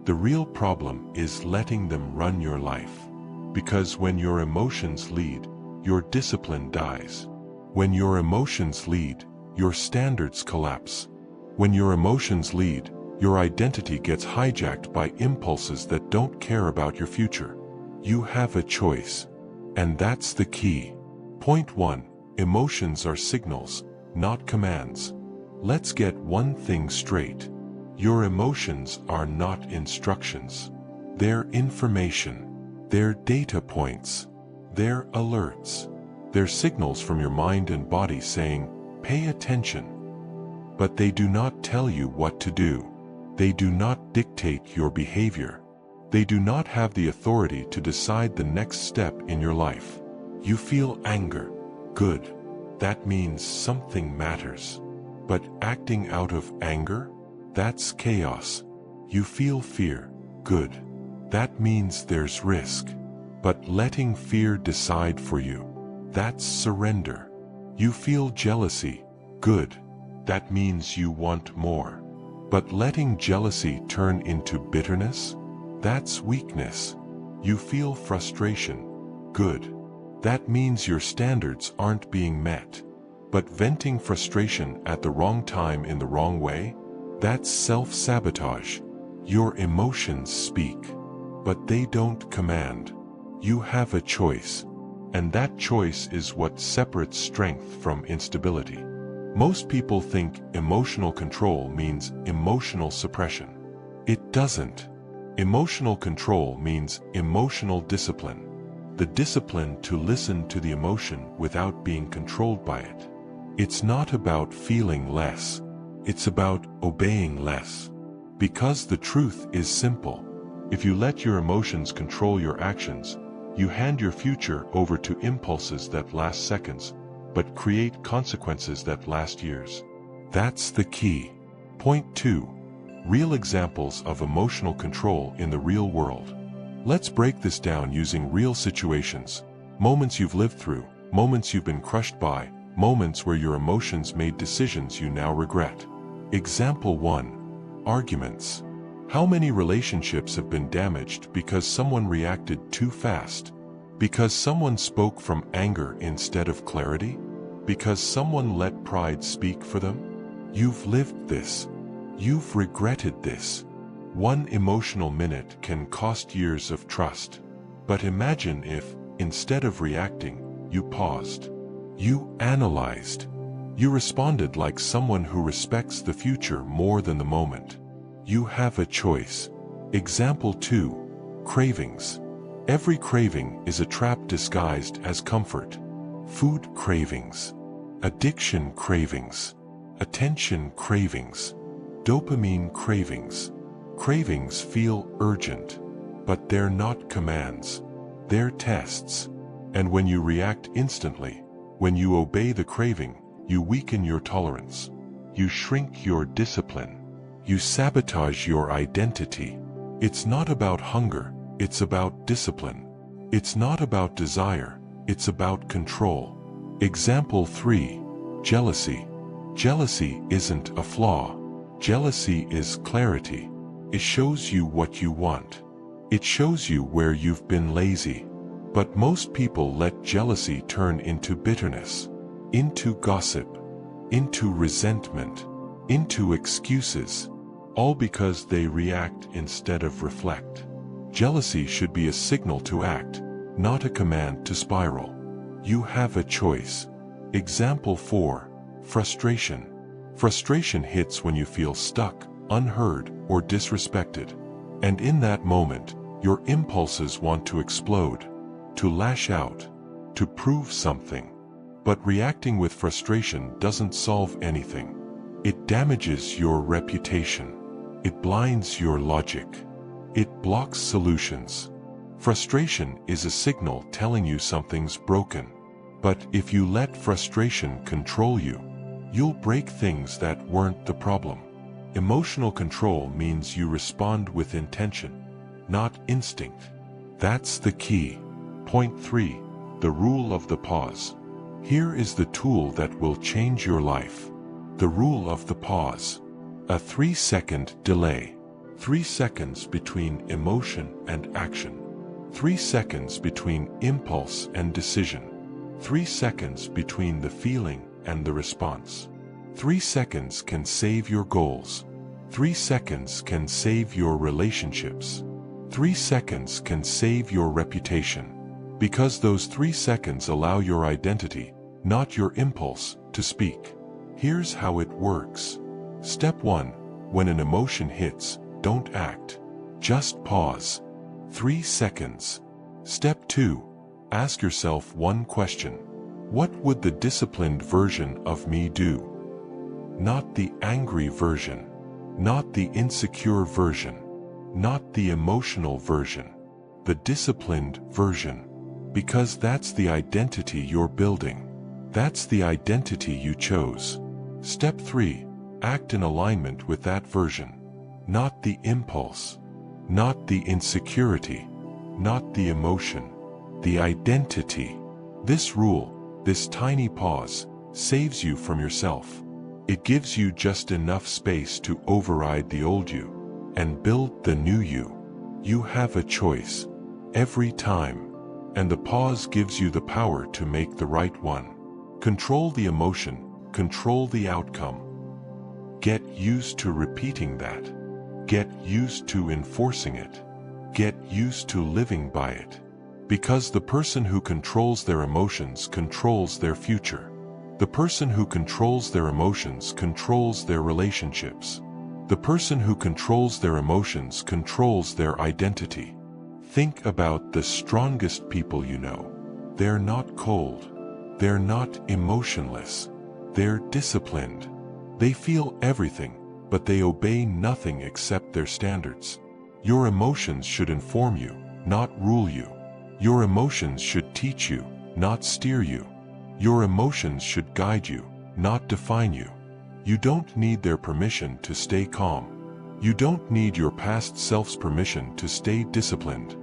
The real problem is letting them run your life. Because when your emotions lead, your discipline dies. When your emotions lead, your standards collapse. When your emotions lead, your identity gets hijacked by impulses that don't care about your future. You have a choice. And that's the key. Point 1. Emotions are signals, not commands. Let's get one thing straight. Your emotions are not instructions. They're information. They're data points. They're alerts. They're signals from your mind and body saying, "Pay attention." But they do not tell you what to do. They do not dictate your behavior. They do not have the authority to decide the next step in your life. You feel anger. Good. That means something matters. But acting out of anger? That's chaos. You feel fear. Good. That means there's risk. But letting fear decide for you? That's surrender. You feel jealousy. Good. That means you want more. But letting jealousy turn into bitterness? That's weakness. You feel frustration. Good. That means your standards aren't being met. But venting frustration at the wrong time in the wrong way? That's self-sabotage. Your emotions speak, but they don't command. You have a choice. And that choice is what separates strength from instability. Most people think emotional control means emotional suppression. It doesn't. Emotional control means emotional discipline. The discipline to listen to the emotion without being controlled by it. It's not about feeling less. It's about obeying less. Because the truth is simple. If you let your emotions control your actions, you hand your future over to impulses that last seconds, but create consequences that last years. That's the key. Point 2. Real examples of emotional control in the real world. Let's break this down using real situations. Moments you've lived through, moments you've been crushed by, moments where your emotions made decisions you now regret. Example 1. Arguments. How many relationships have been damaged because someone reacted too fast? Because someone spoke from anger instead of clarity? Because someone let pride speak for them? You've lived this. You've regretted this. One emotional minute can cost years of trust. But imagine if, instead of reacting, you paused. You analyzed. You responded like someone who respects the future more than the moment. You have a choice. Example 2. Cravings. Every craving is a trap disguised as comfort. Food cravings. Addiction cravings. Attention cravings. Dopamine cravings. Cravings feel urgent, but they're not commands. They're tests. And when you react instantly, when you obey the craving, you weaken your tolerance. You shrink your discipline. You sabotage your identity. It's not about hunger, it's about discipline. It's not about desire, it's about control. Example 3. Jealousy. Jealousy isn't a flaw. Jealousy is clarity. It shows you what you want. It shows you where you've been lazy. But most people let jealousy turn into bitterness, into gossip, into resentment, into excuses, all because they react instead of reflect. Jealousy should be a signal to act, not a command to spiral. You have a choice. Example 4. Frustration. Frustration hits when you feel stuck, unheard, or disrespected. And in that moment, your impulses want to explode, to lash out, to prove something. But reacting with frustration doesn't solve anything. It damages your reputation. It blinds your logic. It blocks solutions. Frustration is a signal telling you something's broken. But if you let frustration control you, you'll break things that weren't the problem. Emotional control means you respond with intention, not instinct. That's the key. Point 3. The rule of the pause. Here is the tool that will change your life. The rule of the pause. A 3-second delay. 3 seconds between emotion and action. 3 seconds between impulse and decision. 3 seconds between the feeling and the response. 3 seconds can save your goals. 3 seconds can save your relationships. 3 seconds can save your reputation. Because those 3 seconds allow your identity, not your impulse, to speak. Here's how it works. Step 1. When an emotion hits, don't act. Just pause. 3 seconds. Step 2. Ask yourself one question. What would the disciplined version of me do? Not the angry version. Not the insecure version. Not the emotional version. The disciplined version. Because that's the identity you're building. That's the identity you chose. Step 3. Act in alignment with that version. Not the impulse. Not the insecurity. Not the emotion. The identity. This rule, this tiny pause, saves you from yourself. It gives you just enough space to override the old you and build the new you. You have a choice every time. And the pause gives you the power to make the right one. Control the emotion, control the outcome. Get used to repeating that. Get used to enforcing it. Get used to living by it. Because the person who controls their emotions controls their future. The person who controls their emotions controls their relationships. The person who controls their emotions controls their identity. Think about the strongest people you know. They're not cold. They're not emotionless. They're disciplined. They feel everything, but they obey nothing except their standards. Your emotions should inform you, not rule you. Your emotions should teach you, not steer you. Your emotions should guide you, not define you. You don't need their permission to stay calm. You don't need your past self's permission to stay disciplined.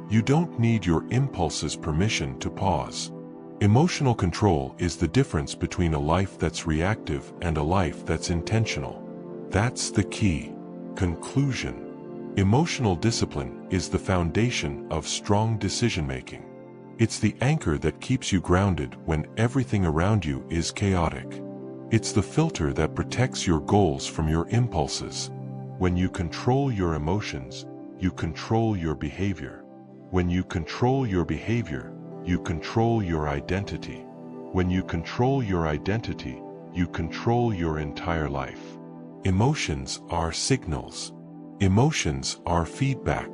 You don't need your impulses' permission to pause. Emotional control is the difference between a life that's reactive and a life that's intentional. That's the key. Conclusion. Emotional discipline is the foundation of strong decision-making. It's the anchor that keeps you grounded when everything around you is chaotic. It's the filter that protects your goals from your impulses. When you control your emotions, you control your behavior. When you control your behavior, you control your identity. When you control your identity, you control your entire life. Emotions are signals. Emotions are feedback.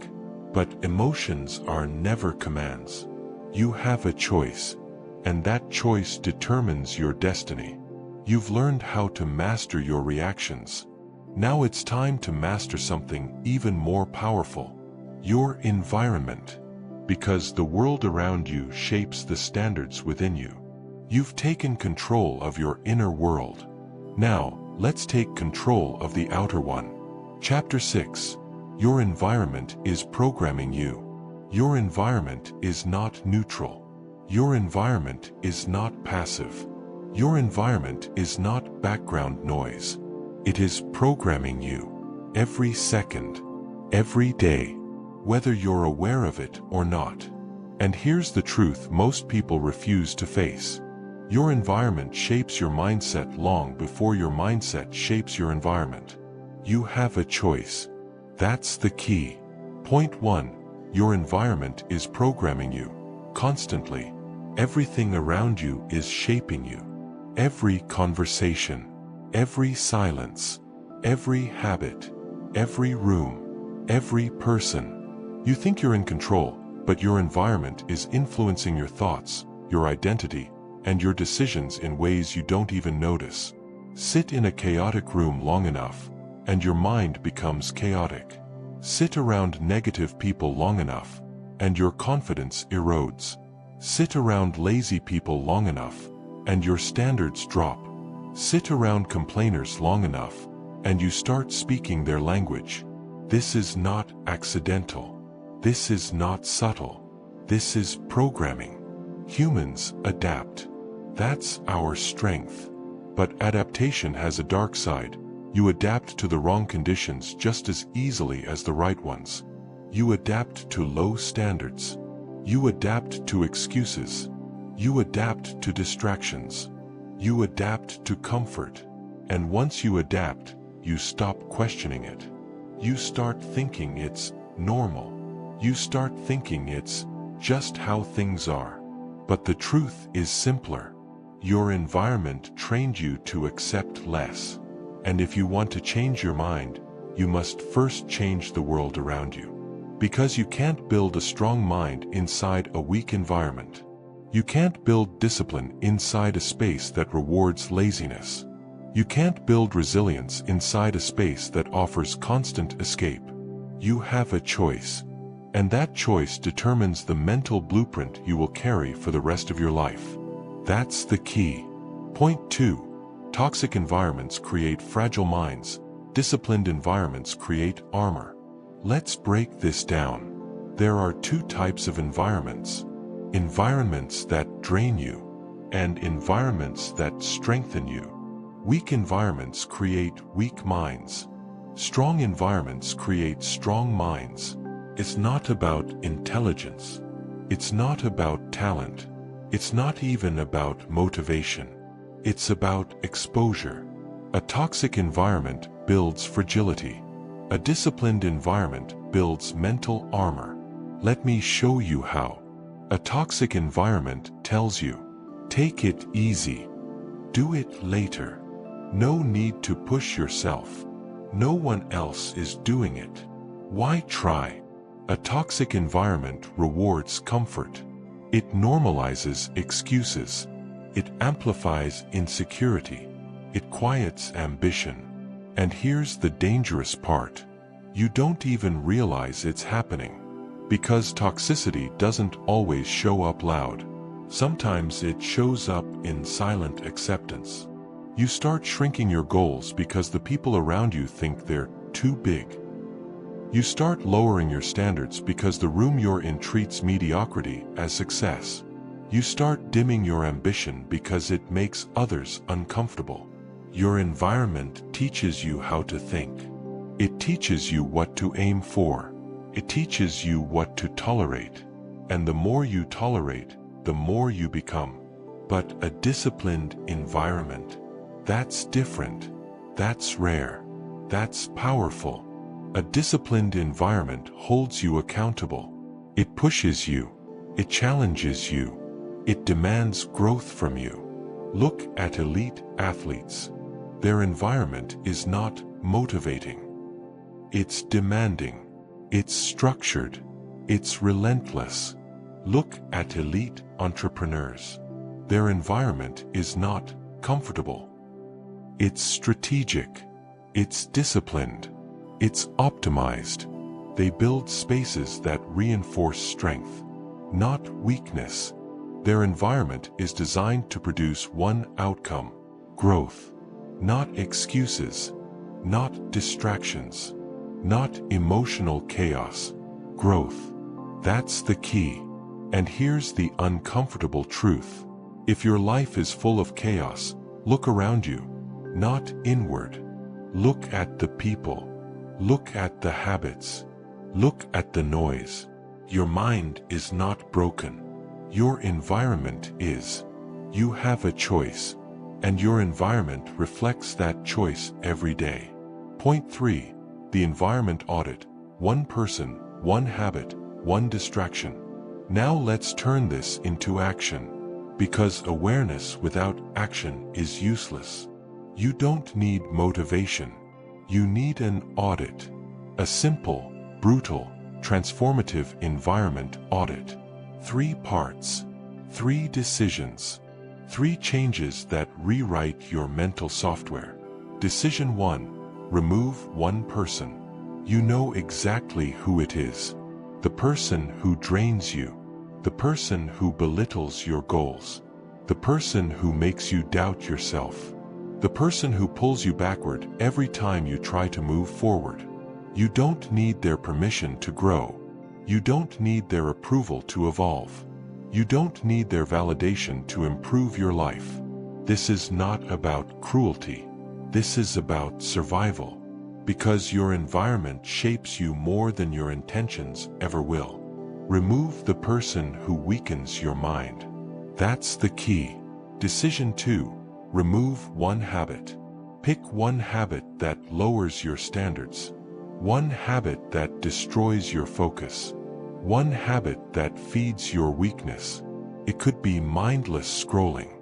But emotions are never commands. You have a choice, and that choice determines your destiny. You've learned how to master your reactions. Now it's time to master something even more powerful. Your environment. Because the world around you shapes the standards within you. You've taken control of your inner world. Now, let's take control of the outer one. Chapter 6. Your environment is programming you. Your environment is not neutral. Your environment is not passive. Your environment is not background noise. It is programming you. Every second. Every day. Whether you're aware of it or not. And here's the truth most people refuse to face. Your environment shapes your mindset long before your mindset shapes your environment. You have a choice. That's the key. Point 1. Your environment is programming you. Constantly. Everything around you is shaping you. Every conversation. Every silence. Every habit. Every room. Every person. You think you're in control, but your environment is influencing your thoughts, your identity, and your decisions in ways you don't even notice. Sit in a chaotic room long enough, and your mind becomes chaotic. Sit around negative people long enough, and your confidence erodes. Sit around lazy people long enough, and your standards drop. Sit around complainers long enough, and you start speaking their language. This is not accidental. This is not subtle. This is programming. Humans adapt. That's our strength. But adaptation has a dark side. You adapt to the wrong conditions just as easily as the right ones. You adapt to low standards. You adapt to excuses. You adapt to distractions. You adapt to comfort. And once you adapt, you stop questioning it. You start thinking it's normal. You start thinking it's just how things are. But the truth is simpler. Your environment trained you to accept less. And if you want to change your mind, you must first change the world around you. Because you can't build a strong mind inside a weak environment. You can't build discipline inside a space that rewards laziness. You can't build resilience inside a space that offers constant escape. You have a choice. And that choice determines the mental blueprint you will carry for the rest of your life. That's the key. Point 2. Toxic environments create fragile minds. Disciplined environments create armor. Let's break this down. There are two types of environments. Environments that drain you, and environments that strengthen you. Weak environments create weak minds. Strong environments create strong minds. It's not about intelligence. It's not about talent. It's not even about motivation. It's about exposure. A toxic environment builds fragility. A disciplined environment builds mental armor. Let me show you how. A toxic environment tells you, take it easy. Do it later. No need to push yourself. No one else is doing it. Why try? A toxic environment rewards comfort. It normalizes excuses. It amplifies insecurity. It quiets ambition. And here's the dangerous part. You don't even realize it's happening. Because toxicity doesn't always show up loud. Sometimes it shows up in silent acceptance. You start shrinking your goals because the people around you think they're too big. You start lowering your standards because the room you're in treats mediocrity as success. You start dimming your ambition because it makes others uncomfortable. Your environment teaches you how to think. It teaches you what to aim for. It teaches you what to tolerate. And the more you tolerate, the more you become. But a disciplined environment, that's different. That's rare. That's powerful. A disciplined environment holds you accountable. It pushes you. It challenges you. It demands growth from you. Look at elite athletes. Their environment is not motivating. It's demanding. It's structured. It's relentless. Look at elite entrepreneurs. Their environment is not comfortable. It's strategic. It's disciplined. It's optimized. They build spaces that reinforce strength, not weakness. Their environment is designed to produce one outcome: growth. Not excuses. Not distractions. Not emotional chaos. Growth. That's the key. And here's the uncomfortable truth. If your life is full of chaos, look around you, not inward. Look at the people. Look at the habits. Look at the noise. Your mind is not broken. Your environment is. You have a choice, and your environment reflects that choice every day. Point 3. The environment audit. One person, one habit, one distraction. Now let's turn this into action. Because awareness without action is useless. You don't need motivation. You need an audit. A simple, brutal, transformative environment audit. 3 parts. 3 decisions. 3 changes that rewrite your mental software. Decision 1. Remove one person. You know exactly who it is. The person who drains you. The person who belittles your goals. The person who makes you doubt yourself. The person who pulls you backward every time you try to move forward. You don't need their permission to grow. You don't need their approval to evolve. You don't need their validation to improve your life. This is not about cruelty. This is about survival. Because your environment shapes you more than your intentions ever will. Remove the person who weakens your mind. That's the key. Decision 2. Remove one habit. Pick one habit that lowers your standards. One habit that destroys your focus. One habit that feeds your weakness. It could be mindless scrolling.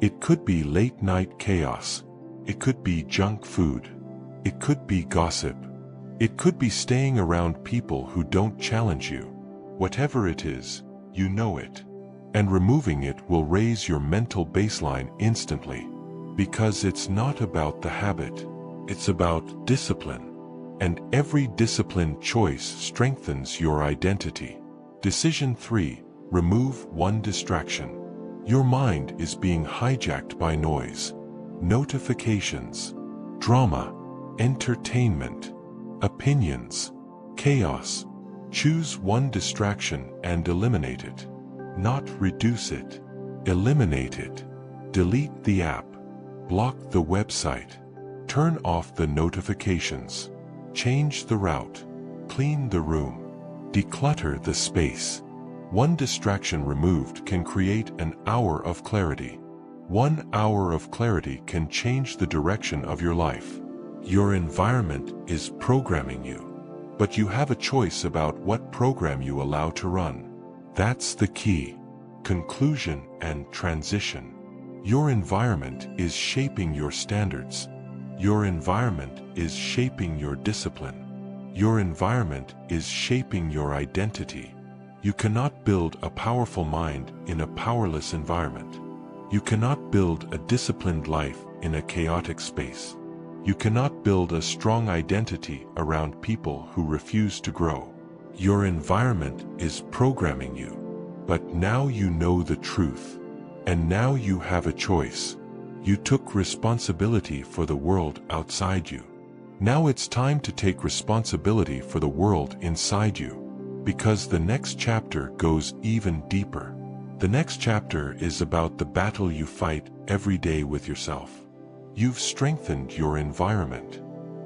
It could be late-night chaos. It could be junk food. It could be gossip. It could be staying around people who don't challenge you. Whatever it is, you know it. And removing it will raise your mental baseline instantly. Because it's not about the habit. It's about discipline. And every disciplined choice strengthens your identity. Decision 3. Remove one distraction. Your mind is being hijacked by noise, notifications, drama, entertainment, opinions, chaos. Choose one distraction and eliminate it. Not reduce it. Eliminate it. Delete the app. Block the website. Turn off the notifications. Change the route. Clean the room. Declutter the space. One distraction removed can create an hour of clarity. 1 hour of clarity can change the direction of your life. Your environment is programming you. But you have a choice about what program you allow to run. That's the key. Conclusion and transition. Your environment is shaping your standards. Your environment is shaping your discipline. Your environment is shaping your identity. You cannot build a powerful mind in a powerless environment. You cannot build a disciplined life in a chaotic space. You cannot build a strong identity around people who refuse to grow. Your environment is programming you. But now you know the truth. And now you have a choice. You took responsibility for the world outside you. Now it's time to take responsibility for the world inside you. Because the next chapter goes even deeper. The next chapter is about the battle you fight every day with yourself. You've strengthened your environment.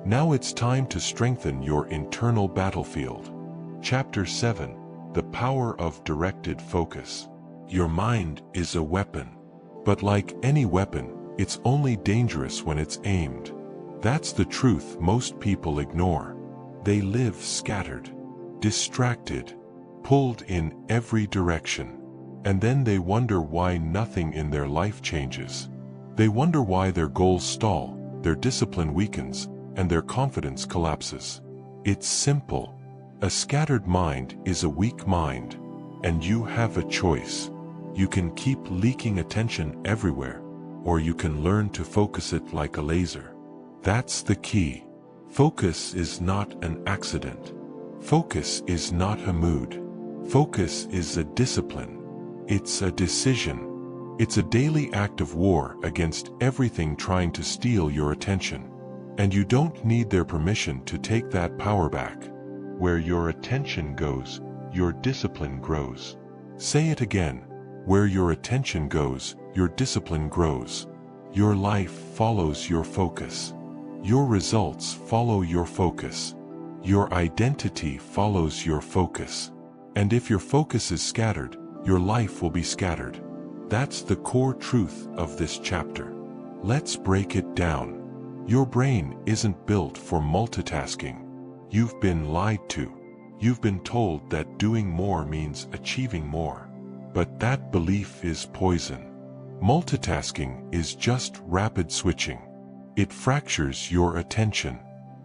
Now it's time to strengthen your internal battlefield. Chapter 7. The Power of Directed Focus. Your mind is a weapon. But like any weapon, it's only dangerous when it's aimed. That's the truth most people ignore. They live scattered, distracted, pulled in every direction. And then they wonder why nothing in their life changes. They wonder why their goals stall, their discipline weakens, and their confidence collapses. It's simple. A scattered mind is a weak mind, and you have a choice. You can keep leaking attention everywhere, or you can learn to focus it like a laser. That's the key. Focus is not an accident. Focus is not a mood. Focus is a discipline. It's a decision. It's a daily act of war against everything trying to steal your attention. And you don't need their permission to take that power back. Where your attention goes, your discipline grows. Say it again. Where your attention goes, your discipline grows. Your life follows your focus. Your results follow your focus. Your identity follows your focus. And if your focus is scattered, your life will be scattered. That's the core truth of this chapter. Let's break it down. Your brain isn't built for multitasking. You've been lied to. You've been told that doing more means achieving more. But that belief is poison. Multitasking is just rapid switching. It fractures your attention.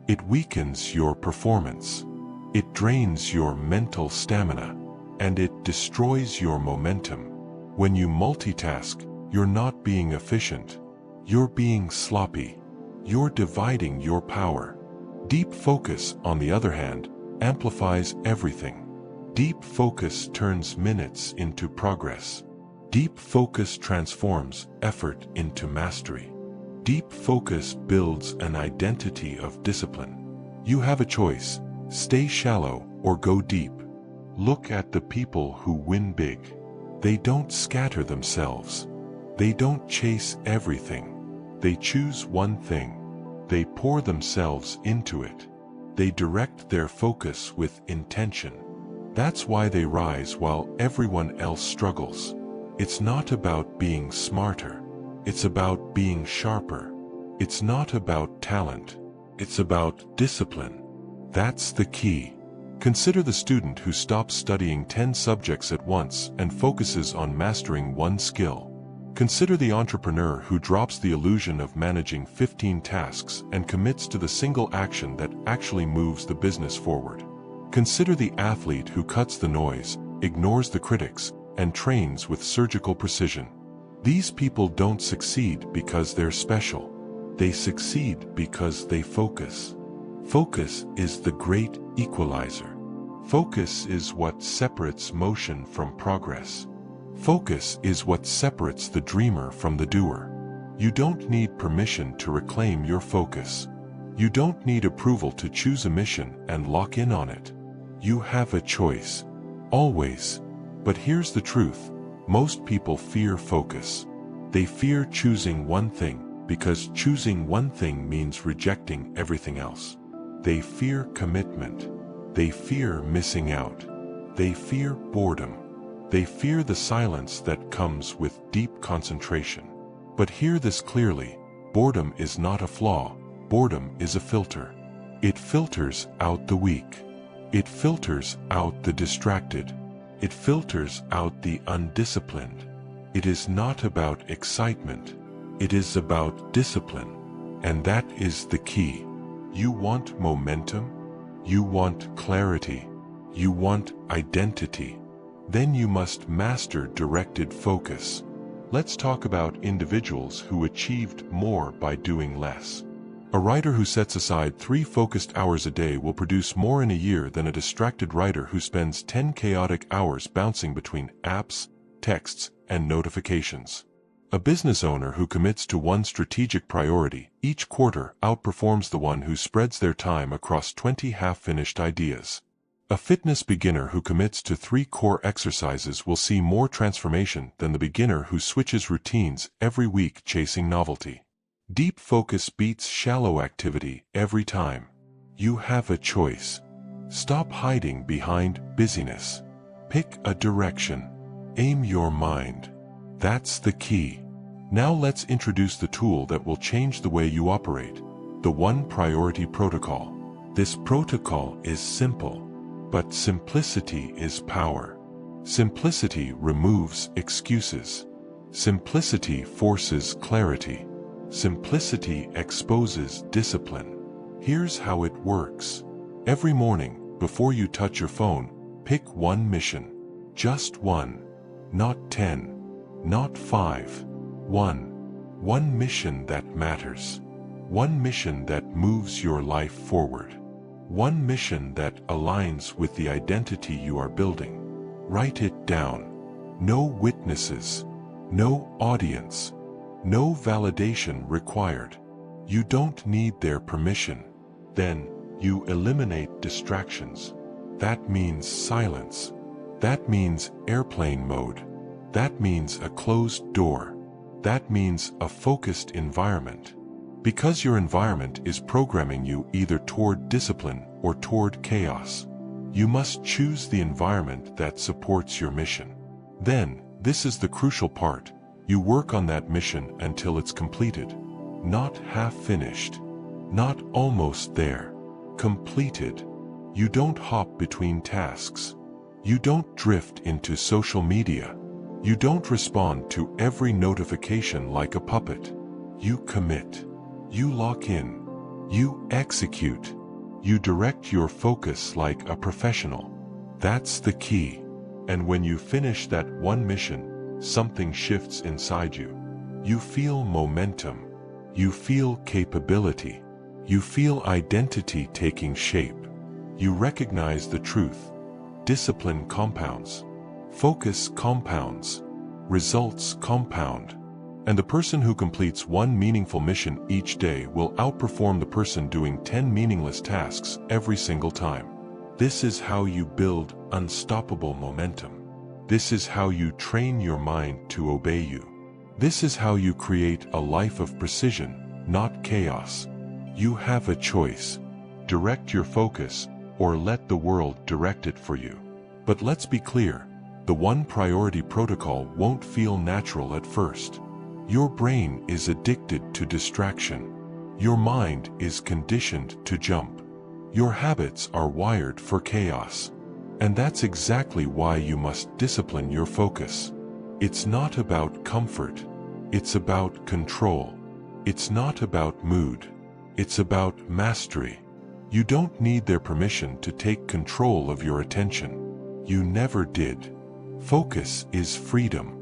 It weakens your performance. It drains your mental stamina. And it destroys your momentum. When you multitask, You're not being efficient. You're being sloppy. You're dividing your power. Deep focus, on the other hand, amplifies everything. Deep focus turns minutes into progress. Deep focus transforms effort into mastery. Deep focus builds an identity of discipline. You have a choice: stay shallow or go deep. Look at the people who win big. They don't scatter themselves. They don't chase everything. They choose one thing. They pour themselves into it. They direct their focus with intention. That's why they rise while everyone else struggles. It's not about being smarter. It's about being sharper. It's not about talent. It's about discipline. That's the key. Consider the student who stops studying 10 subjects at once and focuses on mastering one skill. Consider the entrepreneur who drops the illusion of managing 15 tasks and commits to the single action that actually moves the business forward. Consider the athlete who cuts the noise, ignores the critics, and trains with surgical precision. These people don't succeed because they're special. They succeed because they focus. Focus is the great equalizer. Focus is what separates motion from progress. Focus is what separates the dreamer from the doer. You don't need permission to reclaim your focus. You don't need approval to choose a mission and lock in on it. You have a choice. Always. But here's the truth. Most people fear focus. They fear choosing one thing, because choosing one thing means rejecting everything else. They fear commitment. They fear missing out. They fear boredom. They fear the silence that comes with deep concentration. But hear this clearly: boredom is not a flaw. Boredom is a filter. It filters out the weak. It filters out the distracted. It filters out the undisciplined. It is not about excitement. It is about discipline. And that is the key. You want momentum? You want clarity? You want identity? Then you must master directed focus. Let's talk about individuals who achieved more by doing less. A writer who sets aside 3 focused hours a day will produce more in a year than a distracted writer who spends 10 chaotic hours bouncing between apps, texts, and notifications. A business owner who commits to one strategic priority each quarter outperforms the one who spreads their time across 20 half-finished ideas. A fitness beginner who commits to 3 core exercises will see more transformation than the beginner who switches routines every week chasing novelty. Deep focus beats shallow activity every time. You have a choice. Stop hiding behind busyness. Pick a direction. Aim your mind. That's the key. Now let's introduce the tool that will change the way you operate: the One Priority Protocol. This protocol is simple, but simplicity is power. Simplicity removes excuses. Simplicity forces clarity. Simplicity exposes discipline. Here's how it works. Every morning, before you touch your phone, pick one mission. Just one. Not 10. Not 5. One. One mission that matters. One mission that moves your life forward. One mission that aligns with the identity you are building. Write it down. No witnesses. No audience. No validation required. You don't need their permission. Then, you eliminate distractions. That means silence. That means airplane mode. That means a closed door. That means a focused environment. Because your environment is programming you either toward discipline or toward chaos. You must choose the environment that supports your mission. Then, this is the crucial part. You work on that mission until it's completed. Not half finished. Not almost there. Completed. You don't hop between tasks. You don't drift into social media. You don't respond to every notification like a puppet. You commit. You lock in. You execute. You direct your focus like a professional. That's the key. And when you finish that one mission, something shifts inside you. You feel momentum. You feel capability. You feel identity taking shape. You recognize the truth. Discipline compounds. Focus compounds. Results compound. And the person who completes one meaningful mission each day will outperform the person doing 10 meaningless tasks every single time. This is how you build unstoppable momentum. This is how you train your mind to obey you. This is how you create a life of precision, not chaos. You have a choice. Direct your focus, or let the world direct it for you. But let's be clear, the one priority protocol won't feel natural at first. Your brain is addicted to distraction. Your mind is conditioned to jump. Your habits are wired for chaos. And that's exactly why you must discipline your focus. It's not about comfort. It's about control. It's not about mood. It's about mastery. You don't need their permission to take control of your attention. You never did. Focus is freedom.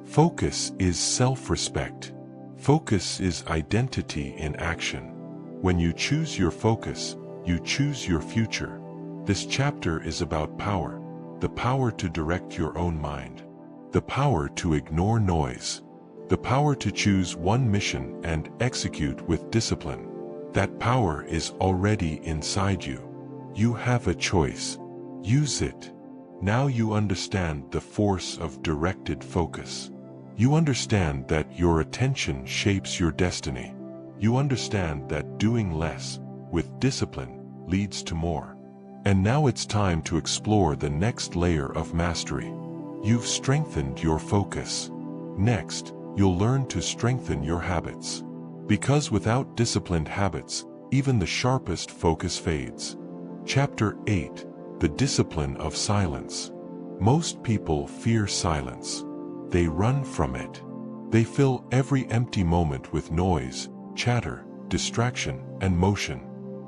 Focus is self-respect. Focus is identity in action. When you choose your focus, you choose your future. This chapter is about power. The power to direct your own mind. The power to ignore noise. The power to choose one mission and execute with discipline. That power is already inside you. You have a choice. Use it. Now you understand the force of directed focus. You understand that your attention shapes your destiny. You understand that doing less, with discipline, leads to more. And now it's time to explore the next layer of mastery. You've strengthened your focus. Next, you'll learn to strengthen your habits. Because without disciplined habits, even the sharpest focus fades. Chapter 8. The Discipline of Silence. Most people fear silence. They run from it. They fill every empty moment with noise, chatter, distraction, and motion.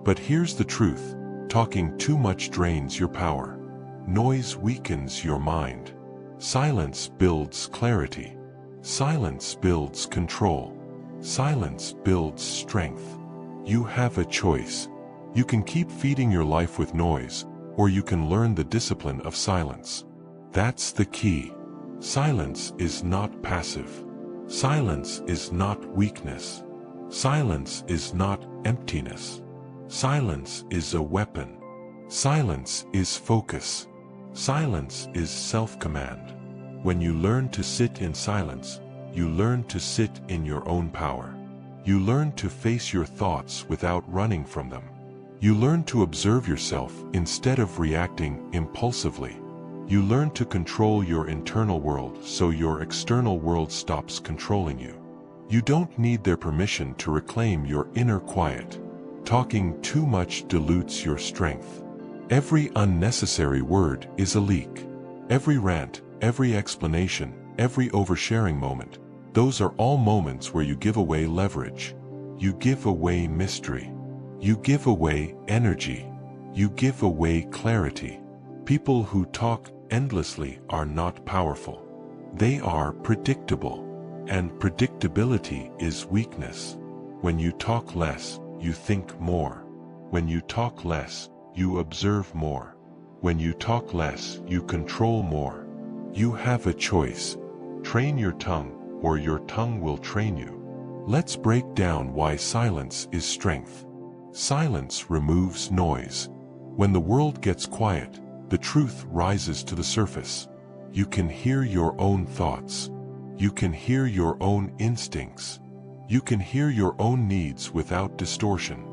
But here's the truth. Talking too much drains your power. Noise weakens your mind. Silence builds clarity. Silence builds control. Silence builds strength. You have a choice. You can keep feeding your life with noise, or you can learn the discipline of silence. That's the key. Silence is not passive. Silence is not weakness. Silence is not emptiness. Silence is a weapon. Silence is focus. Silence is self-command. When you learn to sit in silence, you learn to sit in your own power. You learn to face your thoughts without running from them. You learn to observe yourself instead of reacting impulsively. You learn to control your internal world so your external world stops controlling you. You don't need their permission to reclaim your inner quiet. Talking too much dilutes your strength. Every unnecessary word is a leak. Every rant, every explanation, every oversharing moment, those are all moments where you give away leverage. You give away mystery. You give away energy. You give away clarity. People who talk endlessly are not powerful. They are predictable. And predictability is weakness. When you talk less, you think more. When you talk less, you observe more. When you talk less, you control more. You have a choice. Train your tongue, or your tongue will train you. Let's break down why silence is strength. Silence removes noise. When the world gets quiet, the truth rises to the surface. You can hear your own thoughts. You can hear your own instincts. You can hear your own needs without distortion.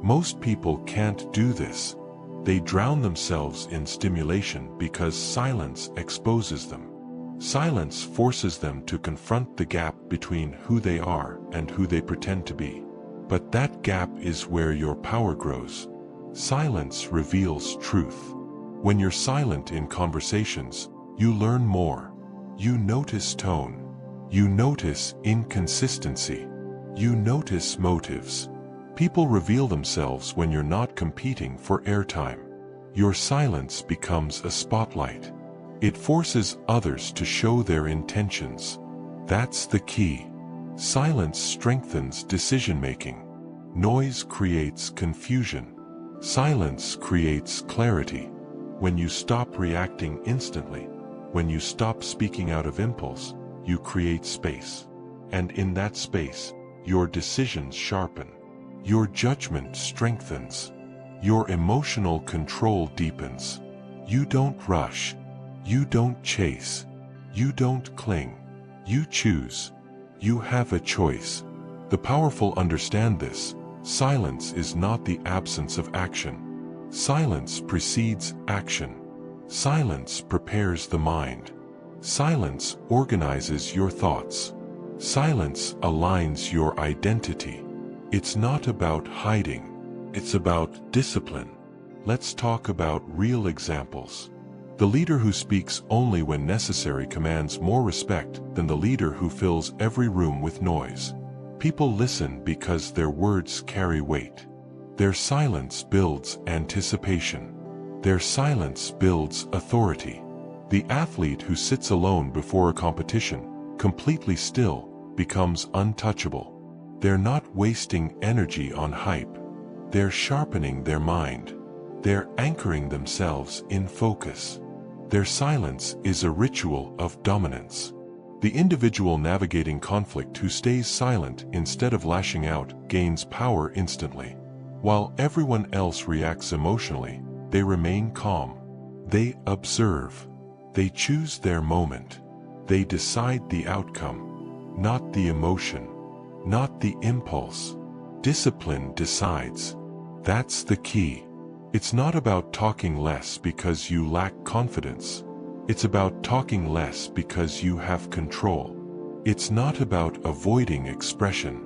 Most people can't do this. They drown themselves in stimulation because silence exposes them. Silence forces them to confront the gap between who they are and who they pretend to be. But that gap is where your power grows. Silence reveals truth. When you're silent in conversations, you learn more. You notice tone. You notice inconsistency. You notice motives. People reveal themselves when you're not competing for airtime. Your silence becomes a spotlight. It forces others to show their intentions. That's the key. Silence strengthens decision-making. Noise creates confusion. Silence creates clarity. When you stop reacting instantly, when you stop speaking out of impulse, you create space. And in that space, your decisions sharpen. Your judgment strengthens. Your emotional control deepens. You don't rush. You don't chase. You don't cling. You choose. You have a choice. The powerful understand this. Silence is not the absence of action. Silence precedes action. Silence prepares the mind. Silence organizes your thoughts. Silence aligns your identity. It's not about hiding. It's about discipline. Let's talk about real examples. The leader who speaks only when necessary commands more respect than the leader who fills every room with noise. People listen because their words carry weight. Their silence builds anticipation. Their silence builds authority. The athlete who sits alone before a competition, completely still, becomes untouchable. They're not wasting energy on hype. They're sharpening their mind. They're anchoring themselves in focus. Their silence is a ritual of dominance. The individual navigating conflict who stays silent instead of lashing out gains power instantly. While everyone else reacts emotionally, they remain calm. They observe. They choose their moment. They decide the outcome, not the emotion, not the impulse. Discipline decides. That's the key. It's not about talking less because you lack confidence. It's about talking less because you have control. It's not about avoiding expression.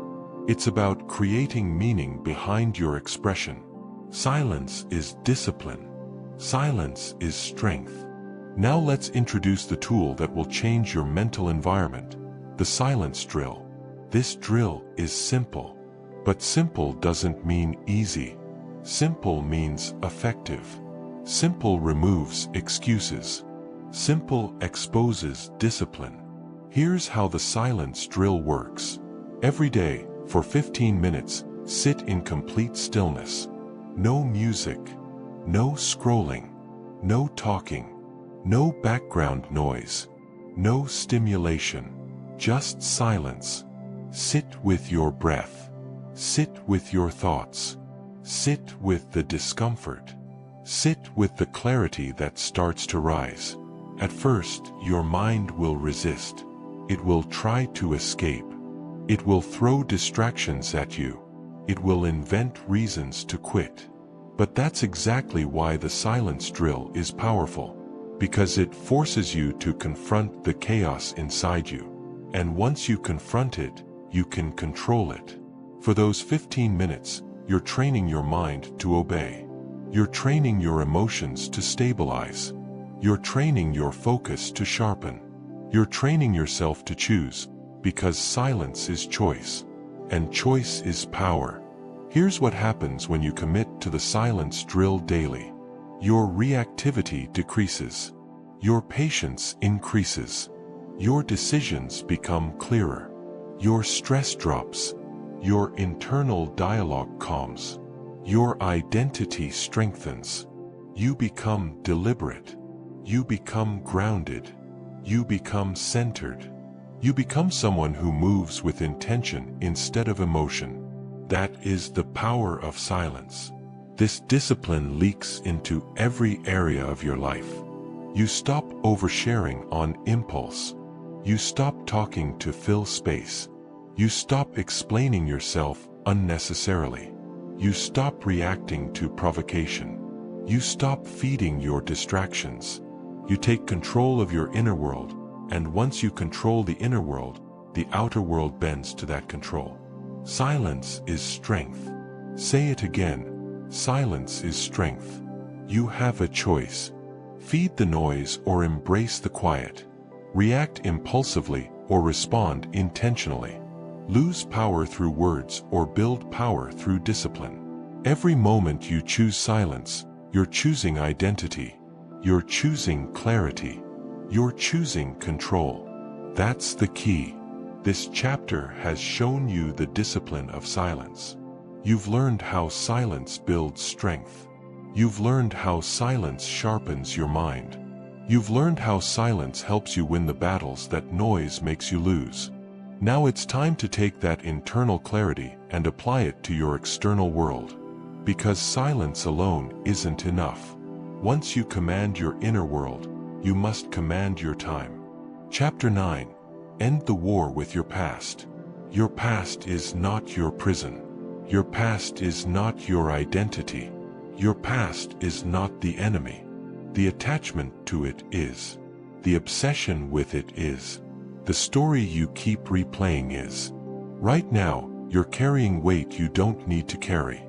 It's about creating meaning behind your expression. Silence is discipline. Silence is strength. Now let's introduce the tool that will change your mental environment, the silence drill. This drill is simple. But simple doesn't mean easy. Simple means effective. Simple removes excuses. Simple exposes discipline. Here's how the silence drill works. Every day, for 15 minutes, sit in complete stillness. No music, no scrolling, no talking, no background noise, no stimulation, just silence. Sit with your breath. Sit with your thoughts. Sit with the discomfort. Sit with the clarity that starts to rise. At first, your mind will resist. It will try to escape. It will throw distractions at you. It will invent reasons to quit. But that's exactly why the silence drill is powerful, because it forces you to confront the chaos inside you. And once you confront it, you can control it. For those 15 minutes, you're training your mind to obey. You're training your emotions to stabilize. You're training your focus to sharpen. You're training yourself to choose, because silence is choice, and choice is power. Here's what happens when you commit to the silence drill daily. Your reactivity decreases. Your patience increases. Your decisions become clearer. Your stress drops. Your internal dialogue calms. Your identity strengthens. You become deliberate. You become grounded. You become centered. You become someone who moves with intention instead of emotion. That is the power of silence. This discipline leaks into every area of your life. You stop oversharing on impulse. You stop talking to fill space. You stop explaining yourself unnecessarily. You stop reacting to provocation. You stop feeding your distractions. You take control of your inner world, and once you control the inner world, the outer world bends to that control. Silence is strength. Say it again. Silence is strength. You have a choice. Feed the noise or embrace the quiet. React impulsively or respond intentionally. Lose power through words or build power through discipline. Every moment you choose silence, you're choosing identity. You're choosing clarity. You're choosing control. That's the key. This chapter has shown you the discipline of silence. You've learned how silence builds strength. You've learned how silence sharpens your mind. You've learned how silence helps you win the battles that noise makes you lose. Now it's time to take that internal clarity and apply it to your external world. Because silence alone isn't enough. Once you command your inner world, you must command your time. Chapter 9. End the war with your past. Your past is not your prison. Your past is not your identity. Your past is not the enemy. The attachment to it is. The obsession with it is. The story you keep replaying is. Right now, you're carrying weight you don't need to carry.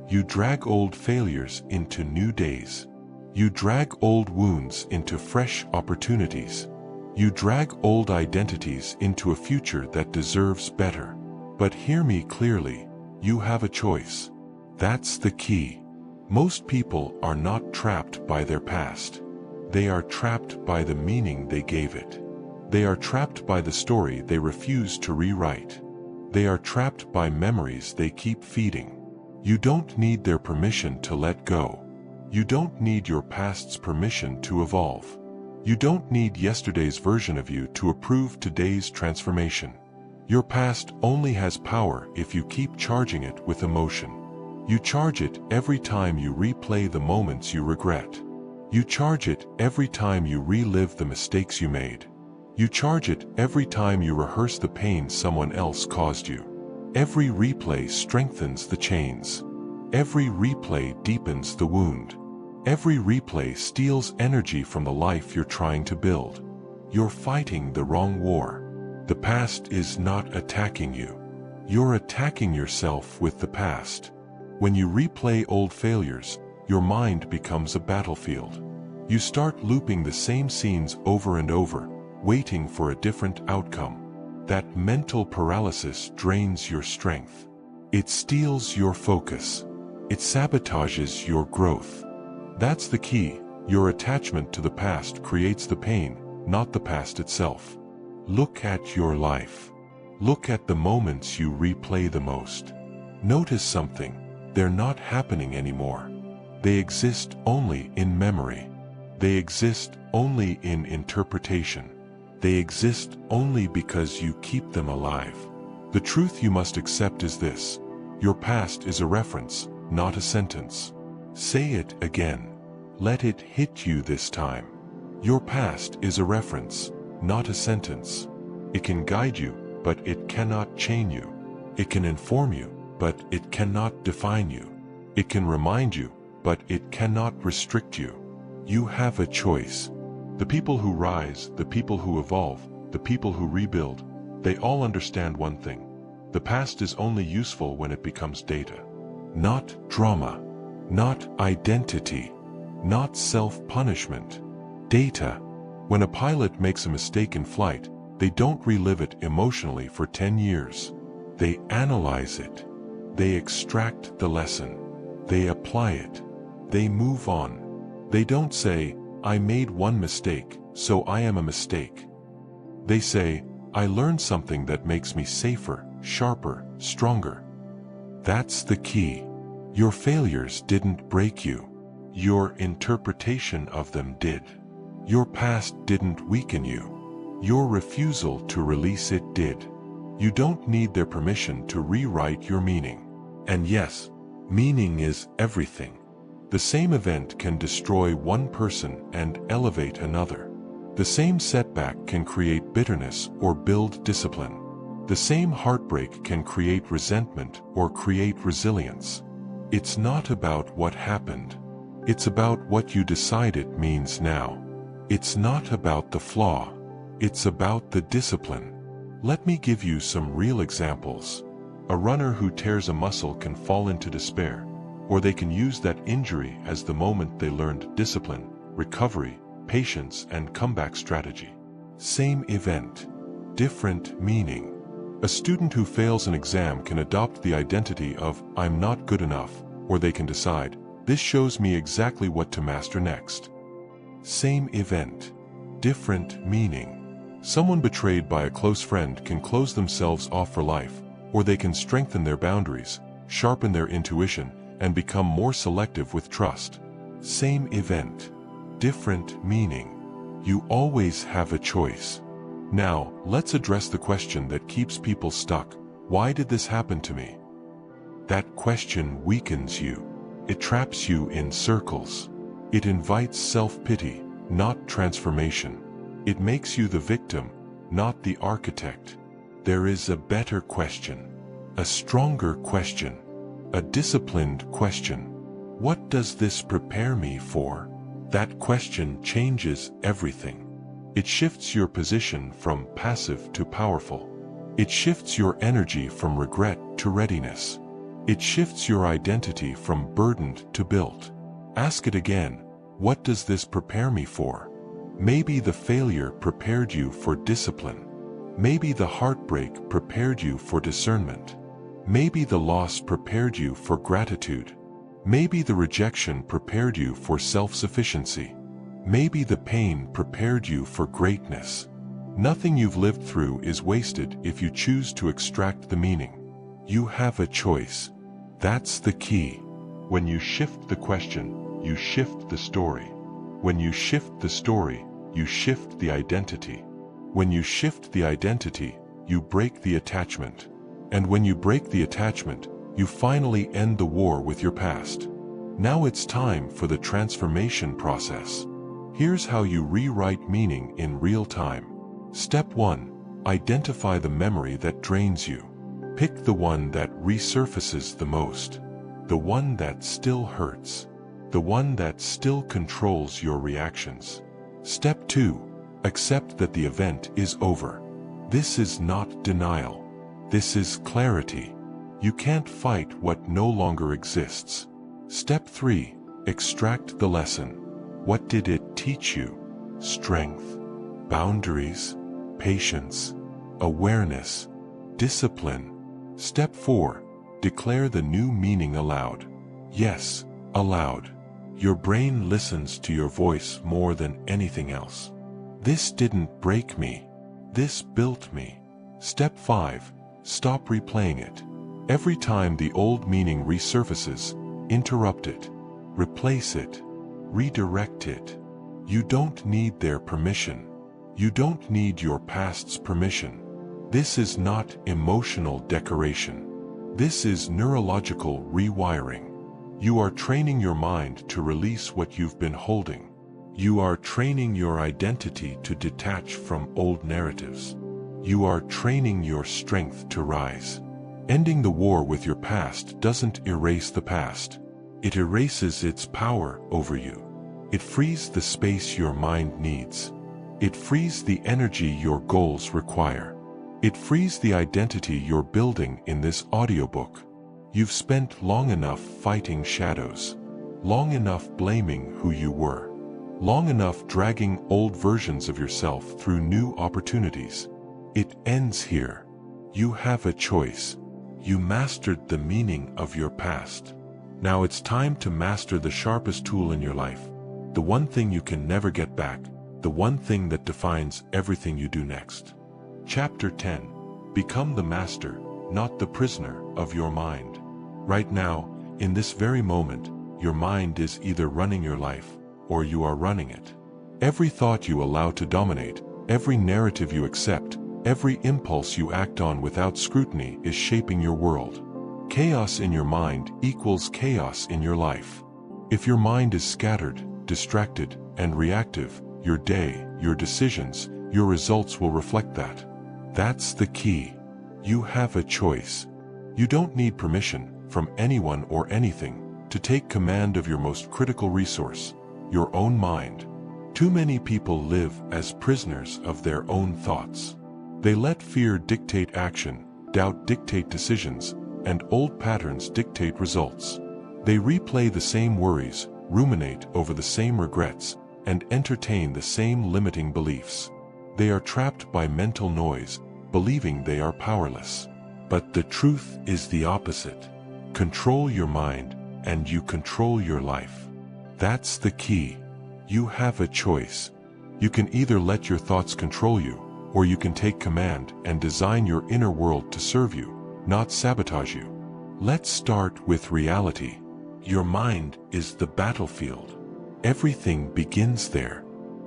You drag old failures into new days. You drag old wounds into fresh opportunities. You drag old identities into a future that deserves better. But hear me clearly, you have a choice. That's the key. Most people are not trapped by their past. They are trapped by the meaning they gave it. They are trapped by the story they refuse to rewrite. They are trapped by memories they keep feeding. You don't need their permission to let go. You don't need your past's permission to evolve. You don't need yesterday's version of you to approve today's transformation. Your past only has power if you keep charging it with emotion. You charge it every time you replay the moments you regret. You charge it every time you relive the mistakes you made. You charge it every time you rehearse the pain someone else caused you. Every replay strengthens the chains. Every replay deepens the wound. Every replay steals energy from the life you're trying to build. You're fighting the wrong war. The past is not attacking you. You're attacking yourself with the past. When you replay old failures, your mind becomes a battlefield. You start looping the same scenes over and over, waiting for a different outcome. That mental paralysis drains your strength. It steals your focus. It sabotages your growth. That's the key. Your attachment to the past creates the pain, not the past itself. Look at your life. Look at the moments you replay the most. Notice something. They're not happening anymore. They exist only in memory. They exist only in interpretation. They exist only because you keep them alive. The truth you must accept is this: your past is a reference, not a sentence. Say it again. Let it hit you this time. Your past is a reference, not a sentence. It can guide you, but it cannot chain you. It can inform you, but it cannot define you. It can remind you, but it cannot restrict you. You have a choice. The people who rise, the people who evolve, the people who rebuild, they all understand one thing. The past is only useful when it becomes data. Not drama. Not identity. Not self-punishment. Data. When a pilot makes a mistake in flight, they don't relive it emotionally for 10 years. They analyze it. They extract the lesson. They apply it. They move on. They don't say, I made one mistake, so I am a mistake. They say, I learned something that makes me safer, sharper, stronger. That's the key. Your failures didn't break you. Your interpretation of them did. Your past didn't weaken you. Your refusal to release it did. You don't need their permission to rewrite your meaning. And yes, meaning is everything. The same event can destroy one person and elevate another. The same setback can create bitterness or build discipline. The same heartbreak can create resentment or create resilience. It's not about what happened. It's about what you decide it means now. It's not about the flaw. It's about the discipline. Let me give you some real examples. A runner who tears a muscle can fall into despair, or they can use that injury as the moment they learned discipline, recovery, patience, and comeback strategy. Same event, different meaning. A student who fails an exam can adopt the identity of, I'm not good enough, or they can decide, this shows me exactly what to master next. Same event, different meaning. Someone betrayed by a close friend can close themselves off for life, or they can strengthen their boundaries, sharpen their intuition, and become more selective with trust. Same event, different meaning. You always have a choice. Now, let's address the question that keeps people stuck. Why did this happen to me? That question weakens you. It traps you in circles. It invites self-pity, not transformation. It makes you the victim, not the architect. There is a better question, a stronger question, a disciplined question. What does this prepare me for? That question changes everything. It shifts your position from passive to powerful. It shifts your energy from regret to readiness. It shifts your identity from burdened to built. Ask it again. What does this prepare me for? Maybe the failure prepared you for discipline. Maybe the heartbreak prepared you for discernment. Maybe the loss prepared you for gratitude. Maybe the rejection prepared you for self-sufficiency. Maybe the pain prepared you for greatness. Nothing you've lived through is wasted if you choose to extract the meaning. You have a choice. That's the key. When you shift the question, you shift the story. When you shift the story, you shift the identity. When you shift the identity, you break the attachment. And when you break the attachment, you finally end the war with your past. Now it's time for the transformation process. Here's how you rewrite meaning in real time. Step 1. Identify the memory that drains you. Pick the one that resurfaces the most. The one that still hurts. The one that still controls your reactions. Step 2. Accept that the event is over. This is not denial. This is clarity. You can't fight what no longer exists. Step 3. Extract the lesson. What did it teach you? Strength, boundaries, patience, awareness, discipline. Step 4. Declare the new meaning aloud. Yes, aloud. Your brain listens to your voice more than anything else. This didn't break me. This built me. Step 5. Stop replaying it. Every time the old meaning resurfaces, interrupt it. Replace it. Redirect it. You don't need their permission. You don't need your past's permission. This is not emotional decoration. This is neurological rewiring. You are training your mind to release what you've been holding. You are training your identity to detach from old narratives. You are training your strength to rise. Ending the war with your past doesn't erase the past. It erases its power over you. It frees the space your mind needs. It frees the energy your goals require. It frees the identity you're building in this audiobook. You've spent long enough fighting shadows. Long enough blaming who you were. Long enough dragging old versions of yourself through new opportunities. It ends here. You have a choice. You mastered the meaning of your past. Now it's time to master the sharpest tool in your life. The one thing you can never get back. The one thing that defines everything you do next. Chapter 10. Become the master, not the prisoner, of your mind. Right now, in this very moment, your mind is either running your life, or you are running it. Every thought you allow to dominate, every narrative you accept, every impulse you act on without scrutiny is shaping your world. Chaos in your mind equals chaos in your life. If your mind is scattered, distracted, and reactive, your day, your decisions, your results will reflect that. That's the key. You have a choice. You don't need permission from anyone or anything to take command of your most critical resource, your own mind. Too many people live as prisoners of their own thoughts. They let fear dictate action, doubt dictate decisions, and old patterns dictate results. They replay the same worries, ruminate over the same regrets, and entertain the same limiting beliefs. They are trapped by mental noise, believing they are powerless. But the truth is the opposite. Control your mind, and you control your life. That's the key. You have a choice. You can either let your thoughts control you, or you can take command and design your inner world to serve you, not sabotage you. Let's start with reality. Your mind is the battlefield. Everything begins there.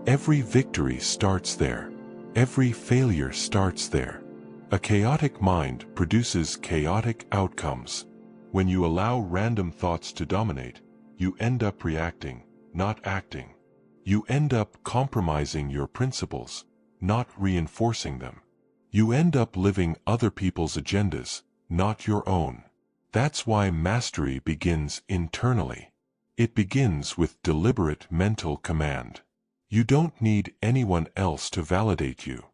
Every victory starts there. Every failure starts there. A chaotic mind produces chaotic outcomes. When you allow random thoughts to dominate, you end up reacting, not acting. You end up compromising your principles, not reinforcing them. You end up living other people's agendas, not your own. That's why mastery begins internally. It begins with deliberate mental command. You don't need anyone else to validate you.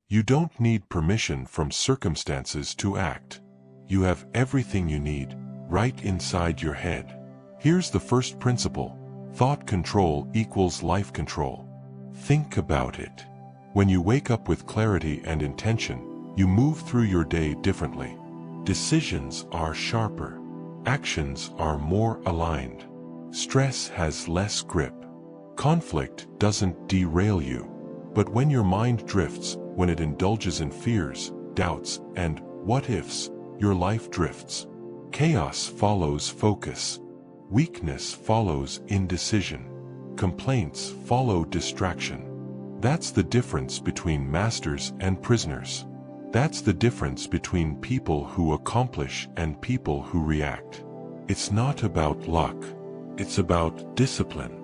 You don't need permission from circumstances to act. You have everything you need right inside your head. Here's the first principle. Thought control equals life control. Think about it. When you wake up with clarity and intention, you move through your day differently. Decisions are sharper. Actions are more aligned. Stress has less grip. Conflict doesn't derail you. But when your mind drifts, when it indulges in fears, doubts, and what-ifs, your life drifts. Chaos follows focus. Weakness follows indecision. Complaints follow distraction. That's the difference between masters and prisoners. That's the difference between people who accomplish and people who react. It's not about luck. It's about discipline.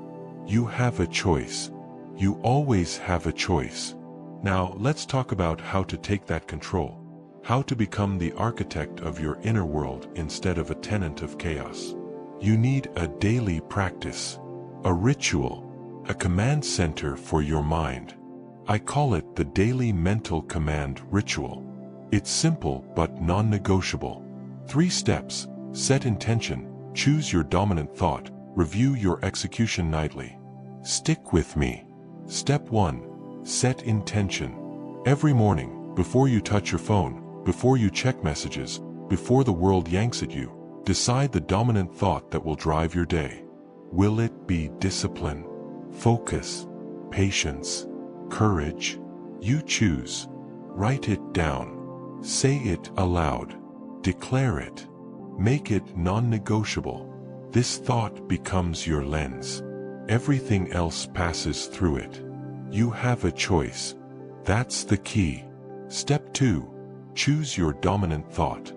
You have a choice. You always have a choice. Now, let's talk about how to take that control. How to become the architect of your inner world instead of a tenant of chaos. You need a daily practice, a ritual, a command center for your mind. I call it the daily mental command ritual. It's simple but non-negotiable. 3 steps: set intention, choose your dominant thought, review your execution nightly. Stick with me. Step 1. Set intention. Every morning, before you touch your phone, before you check messages, before the world yanks at you, decide the dominant thought that will drive your day. Will it be discipline, focus, patience, courage? You choose. Write it down. Say it aloud. Declare it. Make it non-negotiable. This thought becomes your lens. Everything else passes through it. You have a choice. That's the key. Step 2. Choose your dominant thought.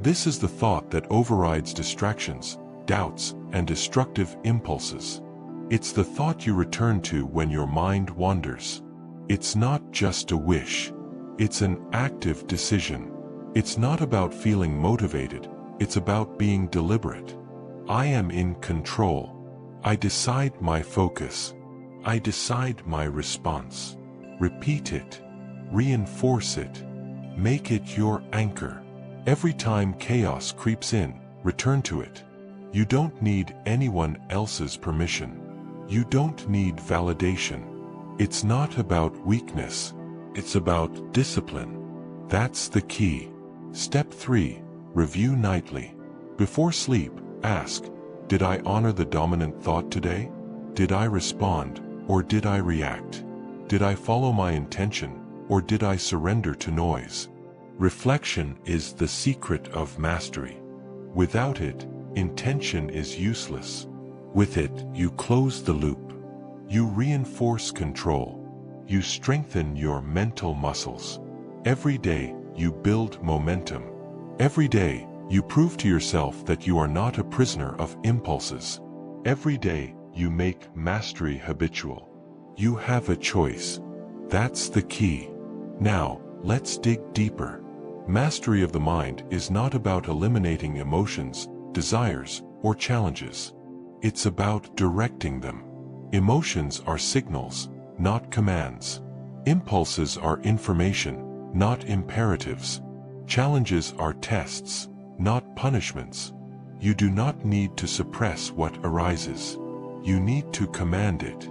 This is the thought that overrides distractions, doubts, and destructive impulses. It's the thought you return to when your mind wanders. It's not just a wish. It's an active decision. It's not about feeling motivated. It's about being deliberate. I am in control. I decide my focus. I decide my response. Repeat it. Reinforce it. Make it your anchor. Every time chaos creeps in, return to it. You don't need anyone else's permission. You don't need validation. It's not about weakness. It's about discipline. That's the key. Step 3. Review nightly. Before sleep, ask, did I honor the dominant thought today? Did I respond, or did I react? Did I follow my intention, or did I surrender to noise? Reflection is the secret of mastery. Without it, intention is useless. With it, you close the loop. You reinforce control. You strengthen your mental muscles. Every day, you build momentum. Every day, you prove to yourself that you are not a prisoner of impulses. Every day, you make mastery habitual. You have a choice. That's the key. Now, let's dig deeper. Mastery of the mind is not about eliminating emotions, desires, or challenges. It's about directing them. Emotions are signals, not commands. Impulses are information, not imperatives. Challenges are tests, not punishments. You do not need to suppress what arises. You need to command it.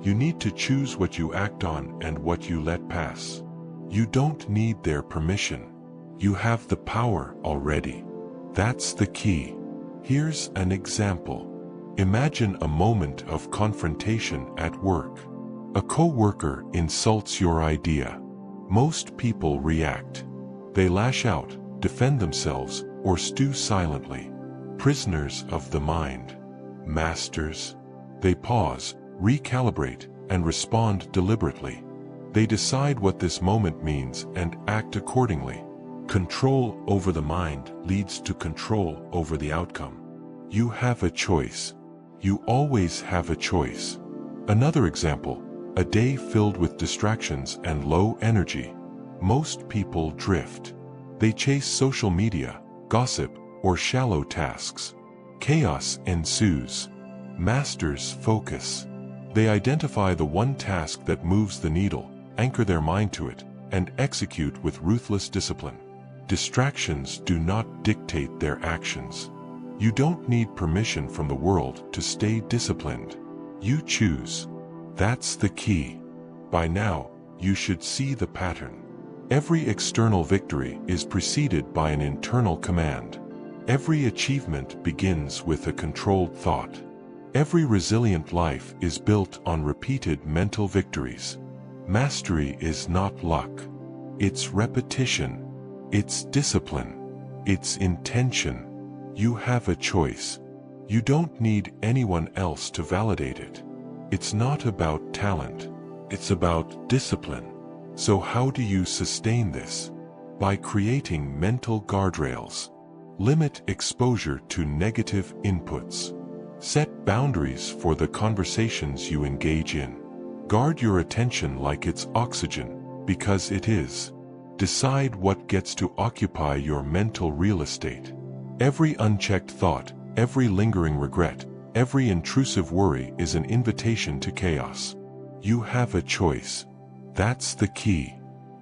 You need to choose what you act on and what you let pass. You don't need their permission. You have the power already. That's the key. Here's an example. Imagine a moment of confrontation at work. A co-worker insults your idea. Most people react. They lash out, defend themselves, or stew silently. Prisoners of the mind. Masters. They pause, recalibrate, and respond deliberately. They decide what this moment means and act accordingly. Control over the mind leads to control over the outcome. You have a choice. You always have a choice. Another example, a day filled with distractions and low energy. Most people drift. They chase social media, gossip, or shallow tasks. Chaos ensues. Masters focus. They identify the one task that moves the needle, anchor their mind to it, and execute with ruthless discipline. Distractions do not dictate their actions. You don't need permission from the world to stay disciplined. You choose. That's the key. By now, you should see the pattern. Every external victory is preceded by an internal command. Every achievement begins with a controlled thought. Every resilient life is built on repeated mental victories. Mastery is not luck. It's repetition. It's discipline. It's intention. You have a choice. You don't need anyone else to validate it. It's not about talent. It's about discipline. So how do you sustain this? By creating mental guardrails. Limit exposure to negative inputs. Set boundaries for the conversations you engage in. Guard your attention like it's oxygen, because it is. Decide what gets to occupy your mental real estate. Every unchecked thought, every lingering regret, every intrusive worry is an invitation to chaos. You have a choice. That's the key.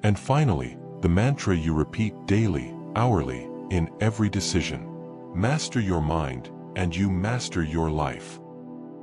And finally, the mantra you repeat daily, hourly, in every decision. Master your mind, and you master your life.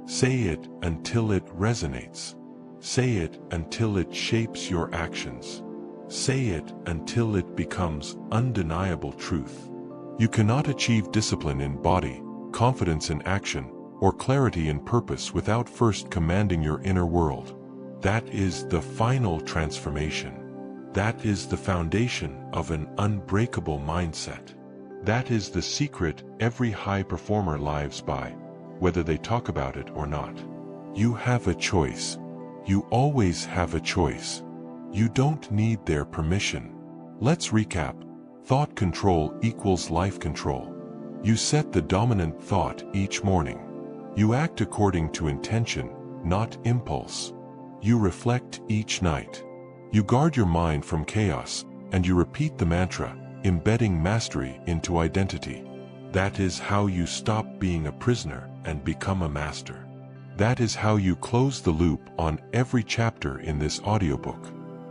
Say it until it resonates. Say it until it shapes your actions. Say it until it becomes undeniable truth. You cannot achieve discipline in body, confidence in action, or clarity in purpose without first commanding your inner world. That is the final transformation. That is the foundation of an unbreakable mindset. That is the secret every high performer lives by, whether they talk about it or not. You have a choice. You always have a choice. You don't need their permission. Let's recap. Thought control equals life control. You set the dominant thought each morning. You act according to intention, not impulse. You reflect each night. You guard your mind from chaos, and you repeat the mantra, embedding mastery into identity. That is how you stop being a prisoner and become a master. That is how you close the loop on every chapter in this audiobook.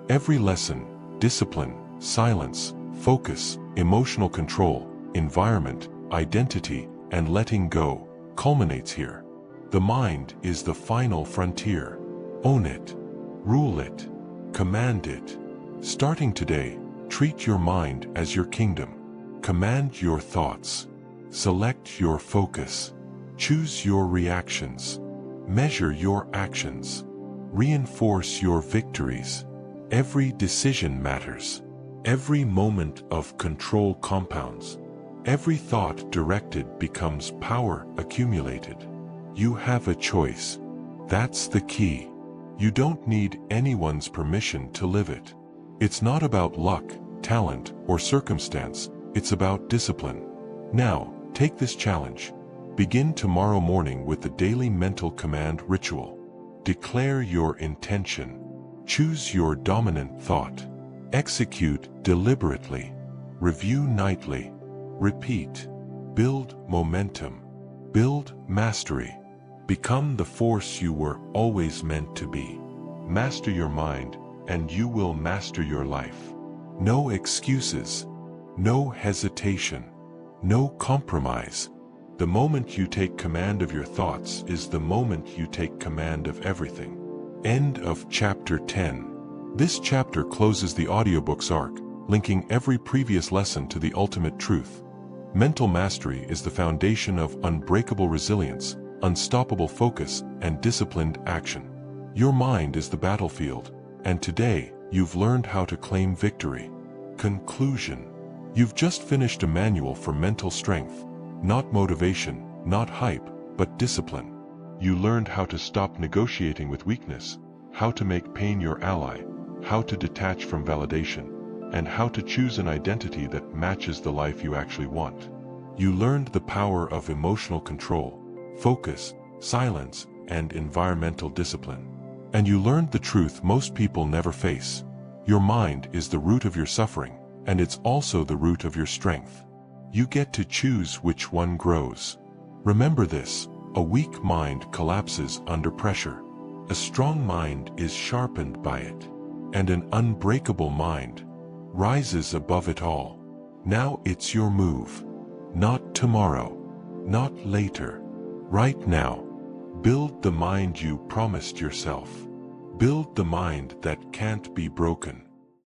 Every lesson, discipline, silence, focus, emotional control, environment, identity, and letting go, culminates here. The mind is the final frontier. Own it. Rule it. Command it. Starting today, treat your mind as your kingdom. Command your thoughts. Select your focus. Choose your reactions. Measure your actions. Reinforce your victories. Every decision matters. Every moment of control compounds. Every thought directed becomes power accumulated. You have a choice. That's the key. You don't need anyone's permission to live it. It's not about luck, talent, or circumstance. It's about discipline. Now, take this challenge. Begin tomorrow morning with the daily mental command ritual. Declare your intention. Choose your dominant thought. Execute deliberately. Review nightly. Repeat. Build momentum. Build mastery. Become the force you were always meant to be. Master your mind, and you will master your life. No excuses. No hesitation. No compromise. The moment you take command of your thoughts is the moment you take command of everything. End of Chapter 10. This chapter closes the audiobook's arc, linking every previous lesson to the ultimate truth. Mental mastery is the foundation of unbreakable resilience, unstoppable focus, and disciplined action. Your mind is the battlefield, and today, You've learned how to claim victory. Conclusion. You've just finished a manual for mental strength. Not motivation, not hype, but discipline. You learned how to stop negotiating with weakness, how to make pain your ally, how to detach from validation, and how to choose an identity that matches the life you actually want. You learned the power of emotional control, focus, silence, and environmental discipline. And you learned the truth most people never face. Your mind is the root of your suffering, and it's also the root of your strength. You get to choose which one grows. Remember this: a weak mind collapses under pressure. A strong mind is sharpened by it. And an unbreakable mind rises above it all. Now it's your move. Not tomorrow. Not later. Right now. Build the mind you promised yourself. Build the mind that can't be broken.